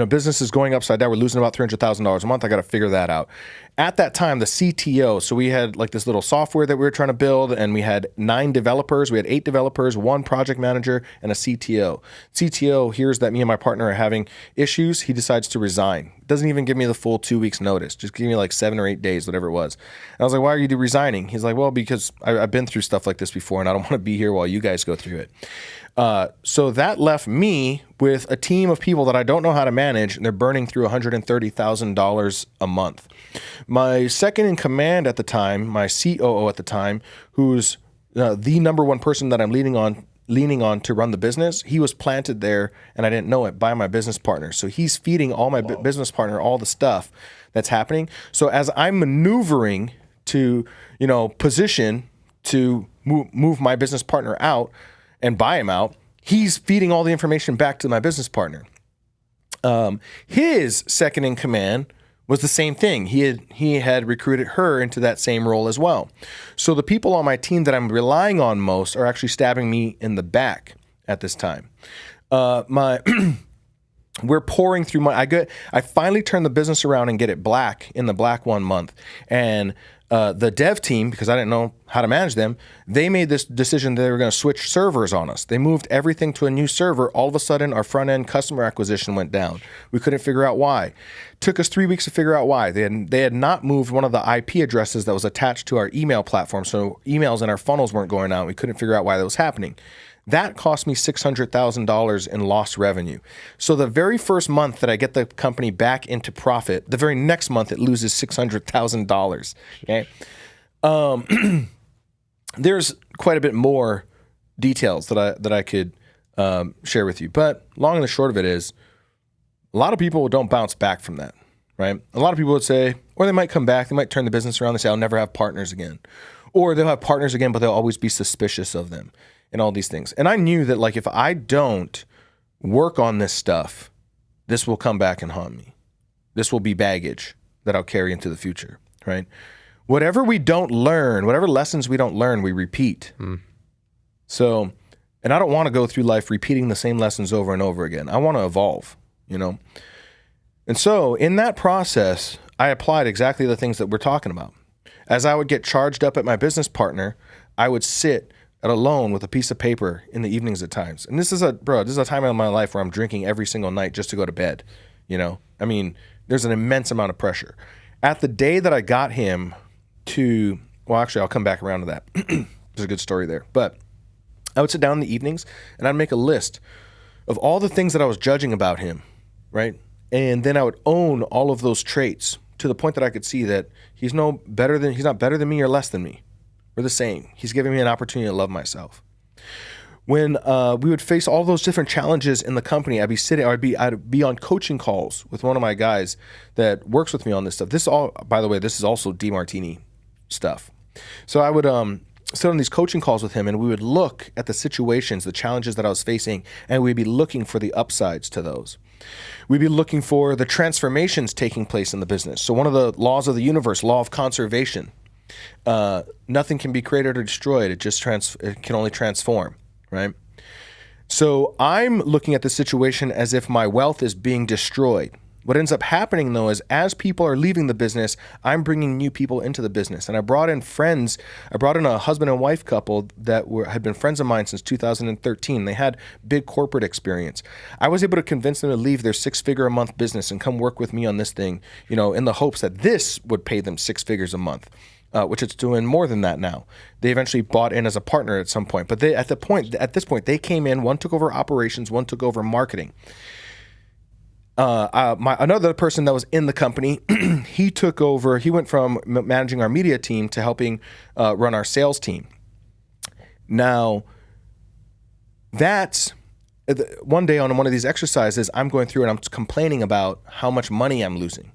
business is going upside down. We're losing about $300,000 a month. I got to figure that out. At that time, the CTO, so we had like this little software that we were trying to build, and we had 9 developers. We had 8 developers, 1 project manager, and a CTO. CTO hears that me and my partner are having issues. He decides to resign. Doesn't even give me the full 2 weeks notice. Just give me like 7 or 8 days, whatever it was. And I was like, "Why are you resigning?" He's like, "Well, because I've been through stuff like this before, and I don't want to be here while you guys go through it." So that left me with a team of people that I don't know how to manage, and they're burning through $130,000 a month. My second in command at the time, my COO at the time, who's the number one person that I'm leaning on to run the business, he was planted there, and I didn't know it, by my business partner. So he's feeding all my business partner all the stuff that's happening. So as I'm maneuvering to, position to move my business partner out and buy him out, he's feeding all the information back to my business partner. His second in command was the same thing. He had recruited her into that same role as well. So the people on my team that I'm relying on most are actually stabbing me in the back at this time. We're pouring through I finally turn the business around and get it in the black 1 month. And the dev team, because I didn't know how to manage them, they made this decision that they were going to switch servers on us. They moved everything to a new server. All of a sudden, our front-end customer acquisition went down. We couldn't figure out why. Took us 3 weeks to figure out why. They had not moved one of the IP addresses that was attached to our email platform, so emails in our funnels weren't going out. We couldn't figure out why that was happening. That cost me $600,000 in lost revenue. So the very first month that I get the company back into profit, the very next month it loses $600,000. Okay, there's quite a bit more details that I could share with you, but long and the short of it is, a lot of people don't bounce back from that, right? A lot of people would say, or they might come back, they might turn the business around. They say, "I'll never have partners again," or they'll have partners again, but they'll always be suspicious of them. And all these things. And I knew that like if I don't work on this stuff, this will come back and haunt me. This will be baggage that I'll carry into the future, right? Whatever we don't learn, whatever lessons we don't learn, we repeat. So, and I don't want to go through life repeating the same lessons over and over again. I want to evolve, And so in that process, I applied exactly the things that we're talking about. As I would get charged up at my business partner, I would sit alone with a piece of paper in the evenings at times. And this is a time in my life where I'm drinking every single night just to go to bed. I mean, there's an immense amount of pressure. At the day that I got him to, well, actually, I'll come back around to that. There's a good story there. But I would sit down in the evenings and I'd make a list of all the things that I was judging about him, right? And then I would own all of those traits to the point that I could see that he's not better than me or less than me. We're the same. He's giving me an opportunity to love myself. When we would face all those different challenges in the company, I'd be on coaching calls with one of my guys that works with me on this stuff. By the way, this is also DeMartini stuff. So I would sit on these coaching calls with him, and we would look at the situations, the challenges that I was facing, and we'd be looking for the upsides to those. We'd be looking for the transformations taking place in the business. So one of the laws of the universe, law of conservation. Nothing can be created or destroyed. It can only transform, right? So I'm looking at the situation as if my wealth is being destroyed. What ends up happening, though, is as people are leaving the business, I'm bringing new people into the business. And I brought in friends. I brought in a husband and wife couple that had been friends of mine since 2013. They had big corporate experience. I was able to convince them to leave their 6-figure-a-month business and come work with me on this thing, in the hopes that this would pay them 6 figures a month. Which it's doing more than that now. They eventually bought in as a partner at some point. But at this point, they came in. One took over operations. One took over marketing. Another person that was in the company, he took over. He went from managing our media team to helping run our sales team. Now, that's one day on one of these exercises, I'm going through and I'm complaining about how much money I'm losing,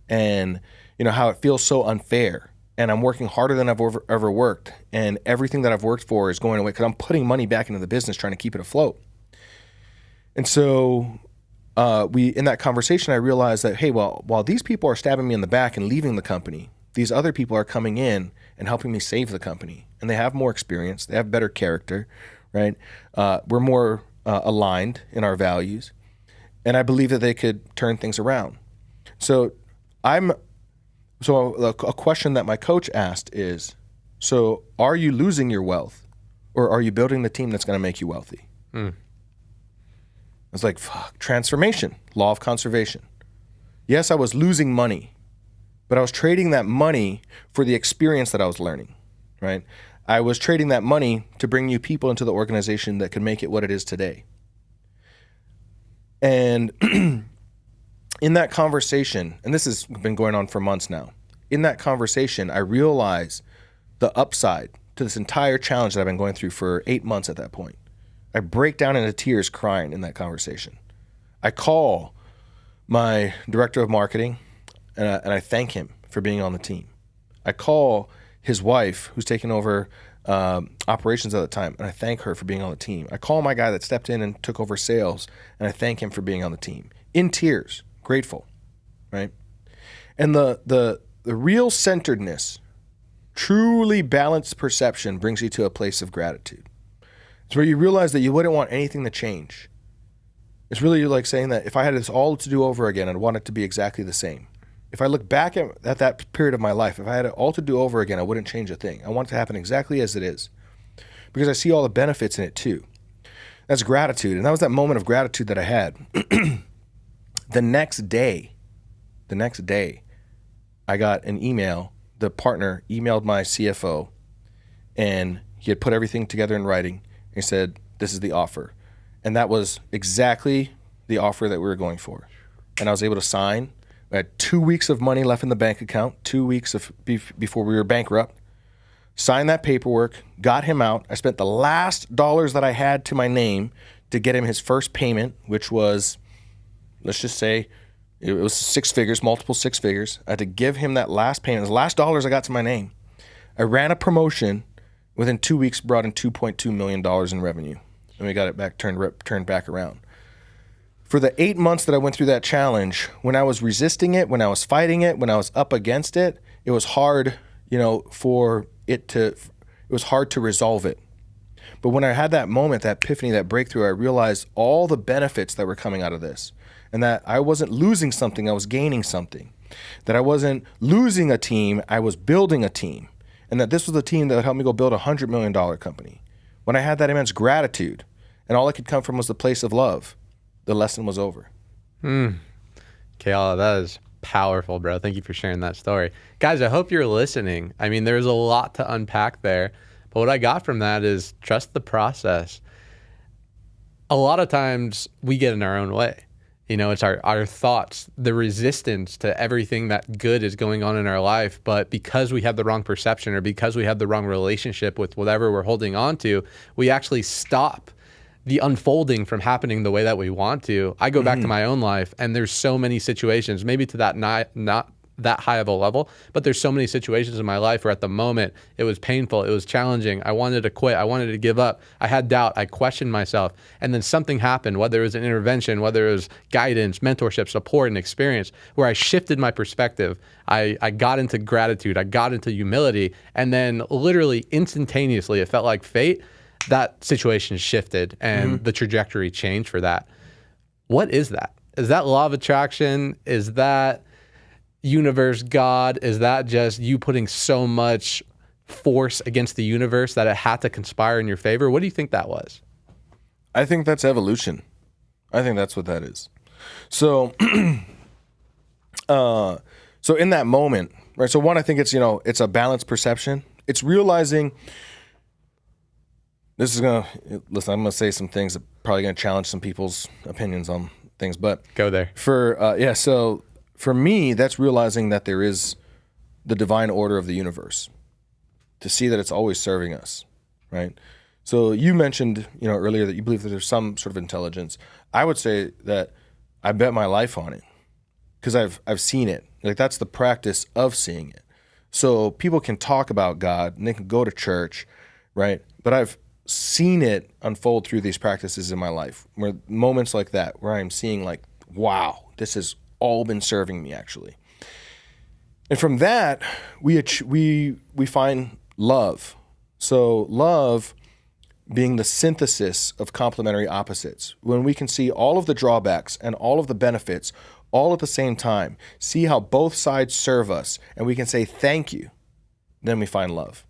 and how it feels so unfair. And I'm working harder than I've ever worked, and everything that I've worked for is going away because I'm putting money back into the business, trying to keep it afloat. And so in that conversation, I realized that, hey, well, while these people are stabbing me in the back and leaving the company, these other people are coming in and helping me save the company. And they have more experience. They have better character, right? We're more aligned in our values. And I believe that they could turn things around. So a question that my coach asked is, so are you losing your wealth, or are you building the team that's going to make you wealthy? It's like, fuck, transformation, law of conservation. Yes, I was losing money, but I was trading that money for the experience that I was learning, right? I was trading that money to bring new people into the organization that could make it what it is today. And in that conversation, and this has been going on for months now, in that conversation, I realized the upside to this entire challenge that I've been going through for 8 months at that point. I break down into tears crying in that conversation. I call my director of marketing and I thank him for being on the team. I call his wife, who's taking over operations at the time, and I thank her for being on the team. I call my guy that stepped in and took over sales, and I thank him for being on the team. In tears, grateful, right? And the real centeredness, truly balanced perception brings you to a place of gratitude. It's where you realize that you wouldn't want anything to change. It's really like saying that if I had this all to do over again, I'd want it to be exactly the same. If I look back at that period of my life, if I had it all to do over again, I wouldn't change a thing. I want it to happen exactly as it is, because I see all the benefits in it too. That's gratitude. And that was that moment of gratitude that I had. The next day, I got an email. The partner emailed my CFO, and he had put everything together in writing. He said, this is the offer. And that was exactly the offer that we were going for. And I was able to sign. I had 2 weeks of money left in the bank account, 2 weeks before we were bankrupt. Signed that paperwork, got him out. I spent the last dollars that I had to my name to get him his first payment, which was, let's just say, it was 6 figures, multiple 6 figures. I had to give him that last payment, the last dollars I got to my name. I ran a promotion. Within 2 weeks, brought in $2.2 million in revenue. And we got it back turned back around. For the 8 months that I went through that challenge, when I was resisting it, when I was fighting it, when I was up against it, it was hard, it was hard to resolve it. But when I had that moment, that epiphany, that breakthrough, I realized all the benefits that were coming out of this, and that I wasn't losing something, I was gaining something. That I wasn't losing a team, I was building a team. And that this was the team that would help me go build a $100 million company. When I had that immense gratitude, and all it could come from was the place of love, the lesson was over. Keala, that is powerful, bro. Thank you for sharing that story. Guys, I hope you're listening. I mean, there's a lot to unpack there. But what I got from that is trust the process. A lot of times we get in our own way. It's our thoughts, the resistance to everything that good is going on in our life. But because we have the wrong perception, or because we have the wrong relationship with whatever we're holding on to, we actually stop the unfolding from happening the way that we want to. I go back to my own life, and there's so many situations, maybe to that not that high of a level, but there's so many situations in my life where at the moment it was painful, it was challenging, I wanted to quit, I wanted to give up, I had doubt, I questioned myself, and then something happened, whether it was an intervention, whether it was guidance, mentorship, support, and experience, where I shifted my perspective. I got into gratitude, I got into humility, and then literally instantaneously, it felt like fate, that situation shifted and the trajectory changed for that. What is that? Is that law of attraction? Is that universe, God? Is that just you putting so much force against the universe that it had to conspire in your favor? What do you think that was? I think that's evolution. I think that's what that is. So, so in that moment, right? So one, I think it's, it's a balanced perception. It's realizing listen, I'm going to say some things that probably going to challenge some people's opinions on things, but go there. So for me, that's realizing that there is the divine order of the universe, to see that it's always serving us, right? So you mentioned, earlier that you believe that there's some sort of intelligence. I would say that I bet my life on it, because I've seen it. Like, that's the practice of seeing it. So people can talk about God and they can go to church, right? But I've seen it unfold through these practices in my life, where moments like that, where I'm seeing like, wow, this has all been serving me actually. And from that, we find love. So love being the synthesis of complementary opposites. When we can see all of the drawbacks and all of the benefits all at the same time, see how both sides serve us, and we can say thank you, then we find love.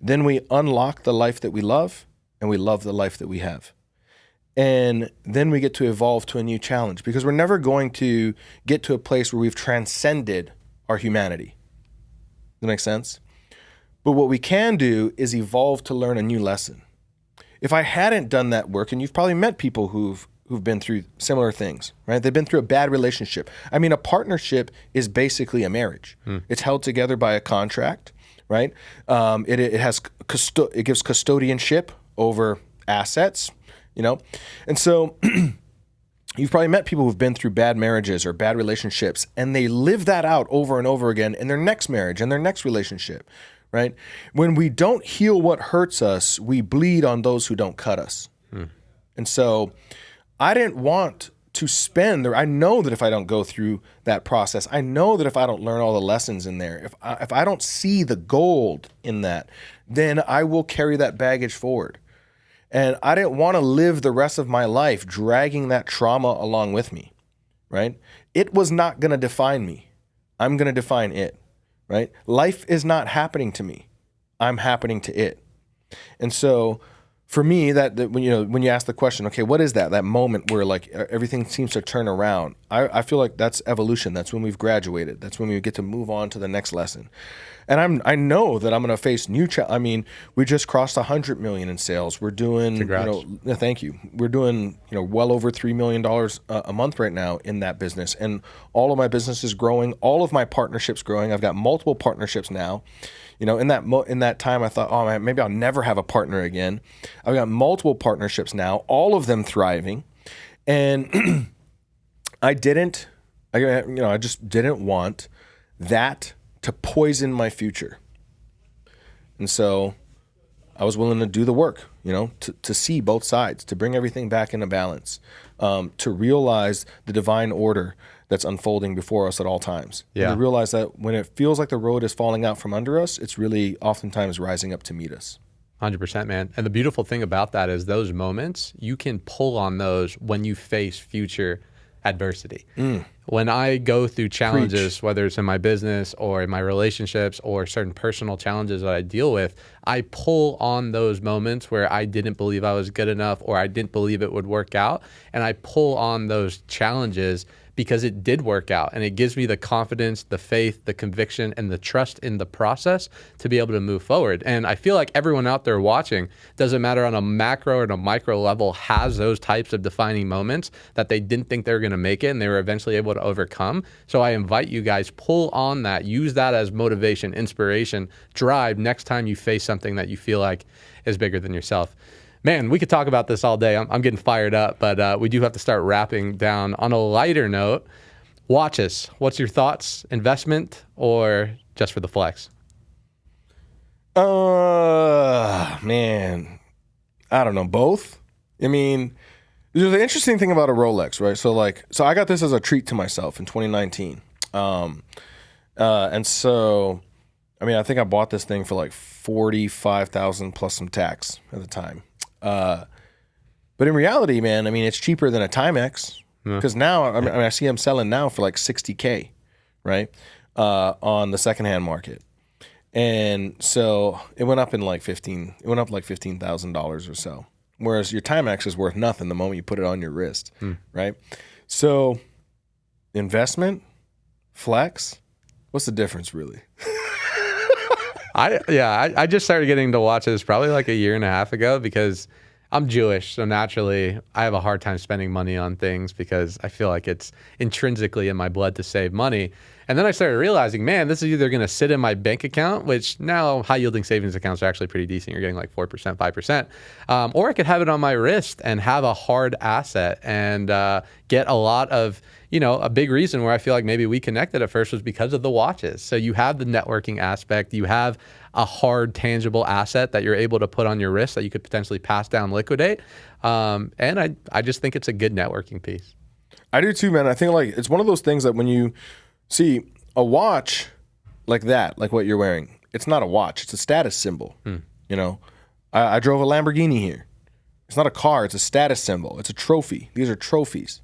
Then we unlock the life that we love, and we love the life that we have. And then we get to evolve to a new challenge, because we're never going to get to a place where we've transcended our humanity. Does that make sense? But what we can do is evolve to learn a new lesson. If I hadn't done that work, and you've probably met people who've been through similar things, right? They've been through a bad relationship. I mean, a partnership is basically a marriage. It's held together by a contract, right? It gives custodianship over assets, and so you've probably met people who've been through bad marriages or bad relationships, and they live that out over and over again in their next marriage and their next relationship, right? When we don't heal what hurts us, we bleed on those who don't cut us. And so I didn't want to spend, or I know that if I don't go through that process, I know that if I don't learn all the lessons in there, if I don't see the gold in that, then I will carry that baggage forward. And I didn't want to live the rest of my life dragging that trauma along with me, right? It was not going to define me. I'm going to define it, right? Life is not happening to me. I'm happening to it. And so for me, that when you ask the question, okay, what is that moment where like everything seems to turn around? I feel like that's evolution. That's when we've graduated. That's when we get to move on to the next lesson. And I know that I'm going to face new I mean, we just crossed 100 million in sales. We're doing, thank you. We're doing, well over $3 million a month right now in that business. And all of my business is growing. All of my partnerships growing. I've got multiple partnerships now. In that time, I thought, oh man, maybe I'll never have a partner again. I've got multiple partnerships now, all of them thriving. And I just didn't want that to poison my future. And so I was willing to do the work, to see both sides, to bring everything back into balance, to realize the divine order that's unfolding before us at all times. Yeah. And to realize that when it feels like the road is falling out from under us, it's really oftentimes rising up to meet us. 100%, man. And the beautiful thing about that is those moments, you can pull on those when you face future adversity. When I go through challenges, whether it's in my business or in my relationships or certain personal challenges that I deal with, I pull on those moments where I didn't believe I was good enough or I didn't believe it would work out. And I pull on those challenges because it did work out, and it gives me the confidence, the faith, the conviction, and the trust in the process to be able to move forward. And I feel like everyone out there watching, doesn't matter on a macro or a micro level, has those types of defining moments that they didn't think they were going to make it, and they were eventually able to overcome. So I invite you guys, pull on that, use that as motivation, inspiration, drive next time you face something that you feel like is bigger than yourself. Man, we could talk about this all day. I'm getting fired up, but we do have to start wrapping down. On a lighter note, watches. What's your thoughts? Investment or just for the flex? Man, I don't know. Both. I mean, there's the interesting thing about a Rolex, right? So I got this as a treat to myself in 2019. And so, I mean, I think I bought this thing for like $45,000 plus some tax at the time. But in reality, man, I mean, it's cheaper than a Timex, Because now, I mean, I see them selling now for like $60K, right? On the secondhand market. And so it went up like $15,000 or so. Whereas your Timex is worth nothing the moment you put it on your wrist, right? So investment, flex, what's the difference really? I just started getting to watch this probably like a year and a half ago because I'm Jewish, so naturally I have a hard time spending money on things because I feel like it's intrinsically in my blood to save money. And then I started realizing, man, this is either going to sit in my bank account, which now high yielding savings accounts are actually pretty decent. You're getting like 4%, 5%. Or I could have it on my wrist and have a hard asset and get a lot of, a big reason where I feel like maybe we connected at first was because of the watches. So you have the networking aspect, you have a hard, tangible asset that you're able to put on your wrist that you could potentially pass down, liquidate. And I just think it's a good networking piece. I do too, man. I think like it's one of those things that when you see a watch like that, like what you're wearing, it's not a watch, it's a status symbol. I drove a Lamborghini here. It's not a car, it's a status symbol. It's a trophy. These are trophies,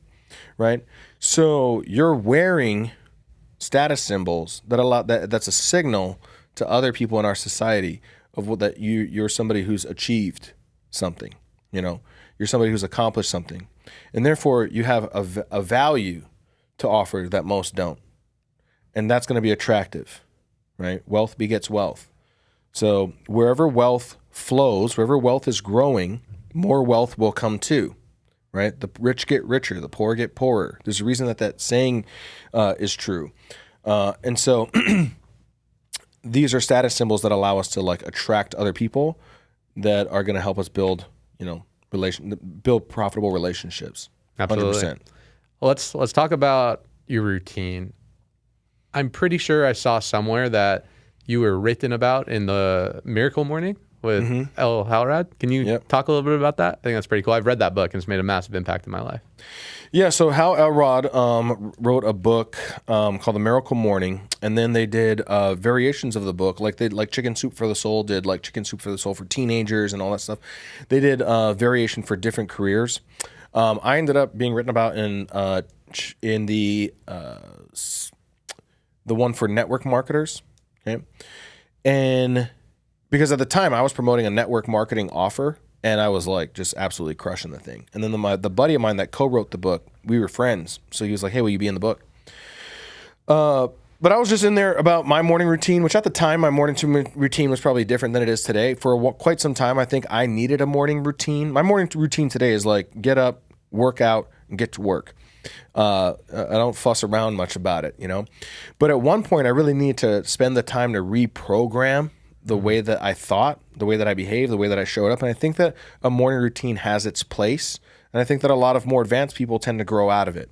right? So you're wearing status symbols that's a signal to other people in our society of what that you're somebody who's achieved something. You're somebody who's accomplished something, and therefore you have a value to offer that most don't, and that's going to be attractive, right? Wealth begets wealth. So wherever wealth flows, wherever wealth is growing, more wealth will come too. Right? The rich get richer, the poor get poorer. There's a reason that saying is true. And so these are status symbols that allow us to like attract other people that are going to help us build, build profitable relationships. Absolutely. 100%. Well, let's talk about your routine. I'm pretty sure I saw somewhere that you were written about in the Miracle Morning with El Halrad. Can you talk a little bit about that? I think that's pretty cool. I've read that book and it's made a massive impact in my life. Yeah, so Hal Elrod wrote a book called The Miracle Morning, and then they did variations of the book, like Chicken Soup for the Soul did, like Chicken Soup for the Soul for teenagers and all that stuff. They did variation for different careers. I ended up being written about in the one for network marketers, okay, and because at the time I was promoting a network marketing offer, and I was like just absolutely crushing the thing. And then the buddy of mine that co-wrote the book, we were friends, so he was like, "Hey, will you be in the book?" But I was just in there about my morning routine, which at the time my morning routine was probably different than it is today. For quite some time, I think I needed a morning routine. My morning routine today is like get up, work out, and get to work. I don't fuss around much about it, But at one point, I really needed to spend the time to reprogram the way that I thought, the way that I behaved, the way that I showed up. And I think that a morning routine has its place. And I think that a lot of more advanced people tend to grow out of it.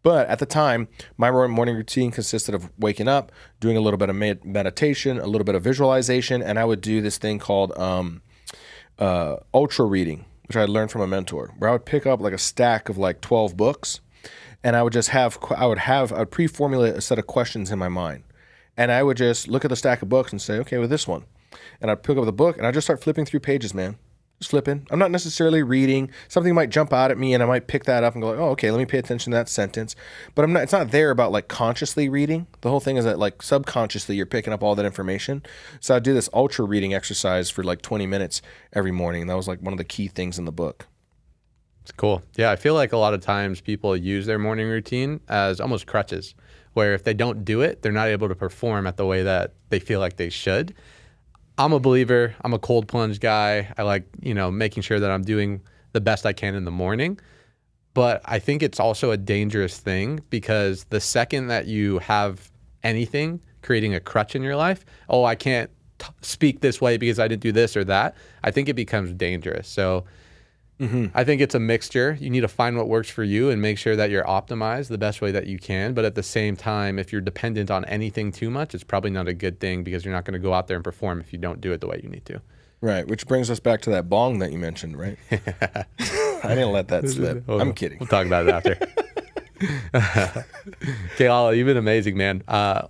But at the time, my morning routine consisted of waking up, doing a little bit of meditation, a little bit of visualization, and I would do this thing called ultra reading, which I learned from a mentor, where I would pick up like a stack of like 12 books, and I would pre-formulate a set of questions in my mind. And I would just look at the stack of books and say, okay, with this one. And I'd pick up the book and I'd just start flipping through pages, man. Just flipping. I'm not necessarily reading. Something might jump out at me and I might pick that up and go like, oh, okay, let me pay attention to that sentence. But it's not there about like consciously reading. The whole thing is that like subconsciously you're picking up all that information. So I'd do this ultra reading exercise for like 20 minutes every morning. And that was like one of the key things in the book. It's cool. Yeah, I feel like a lot of times people use their morning routine as almost crutches, where if they don't do it, they're not able to perform at the way that they feel like they should. I'm a believer. I'm a cold plunge guy. I like, making sure that I'm doing the best I can in the morning. But I think it's also a dangerous thing because the second that you have anything creating a crutch in your life, I can't speak this way because I didn't do this or that, I think it becomes dangerous. So I think it's a mixture. You need to find what works for you and make sure that you're optimized the best way that you can. But at the same time, if you're dependent on anything too much, it's probably not a good thing because you're not going to go out there and perform if you don't do it the way you need to. Right, which brings us back to that bong that you mentioned, right? I didn't let that slip. I'm kidding. We'll talk about it after. Keale, you've been amazing, man.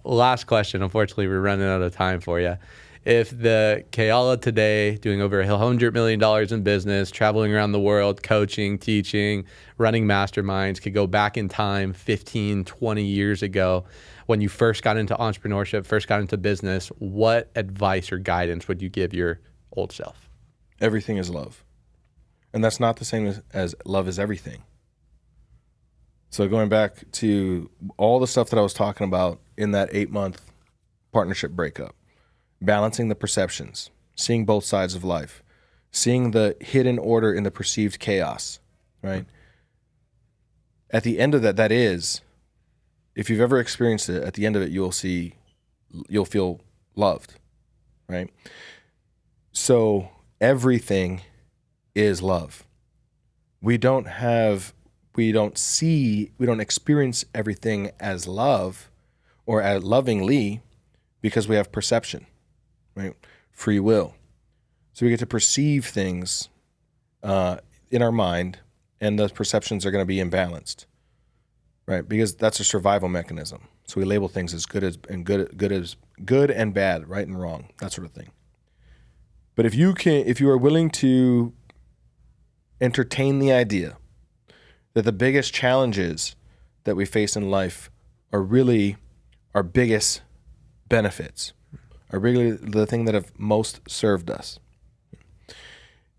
Last question. Unfortunately, we're running out of time for you. if the Keala today, doing over $100 million in business, traveling around the world, coaching, teaching, running masterminds, could go back in time 15, 20 years ago when you first got into entrepreneurship, first got into business, what advice or guidance would you give your old self? Everything is love. And that's not the same as love is everything. So going back to all the stuff that I was talking about in that 8-month partnership breakup, balancing the perceptions, seeing both sides of life, seeing the hidden order in the perceived chaos, right? At the end of that is, if you've ever experienced it, at the end of it, you'll feel loved, right? So everything is love. We don't experience everything as love or as lovingly because we have perception, right? Free will. So we get to perceive things in our mind, and those perceptions are going to be imbalanced, right? Because that's a survival mechanism. So we label things as good and bad, right and wrong, that sort of thing. But if you are willing to entertain the idea that the biggest challenges that we face in life are really our biggest benefits, are really the thing that have most served us.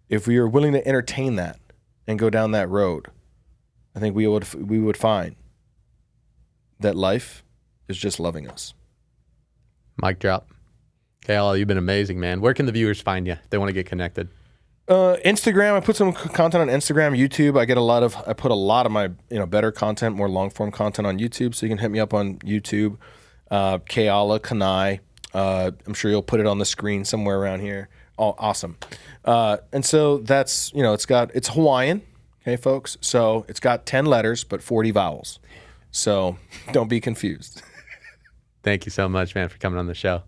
If we are willing to entertain that and go down that road, I think we would find that life is just loving us. Mic drop. Keale, you've been amazing, man. Where can the viewers find you if they want to get connected? Instagram. I put some content on Instagram, YouTube. I put a lot of my better content, more long form content on YouTube. So you can hit me up on YouTube. Keala Kanae. I'm sure you'll put it on the screen somewhere around here. Oh, awesome. And so that's it's Hawaiian, okay, folks. So it's got 10 letters but 40 vowels. So don't be confused. Thank you so much, man, for coming on the show.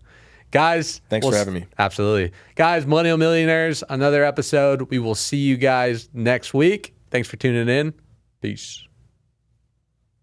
Guys, thanks for having me. Absolutely. Guys, Millennial Millionaires, another episode. We will see you guys next week. Thanks for tuning in. Peace.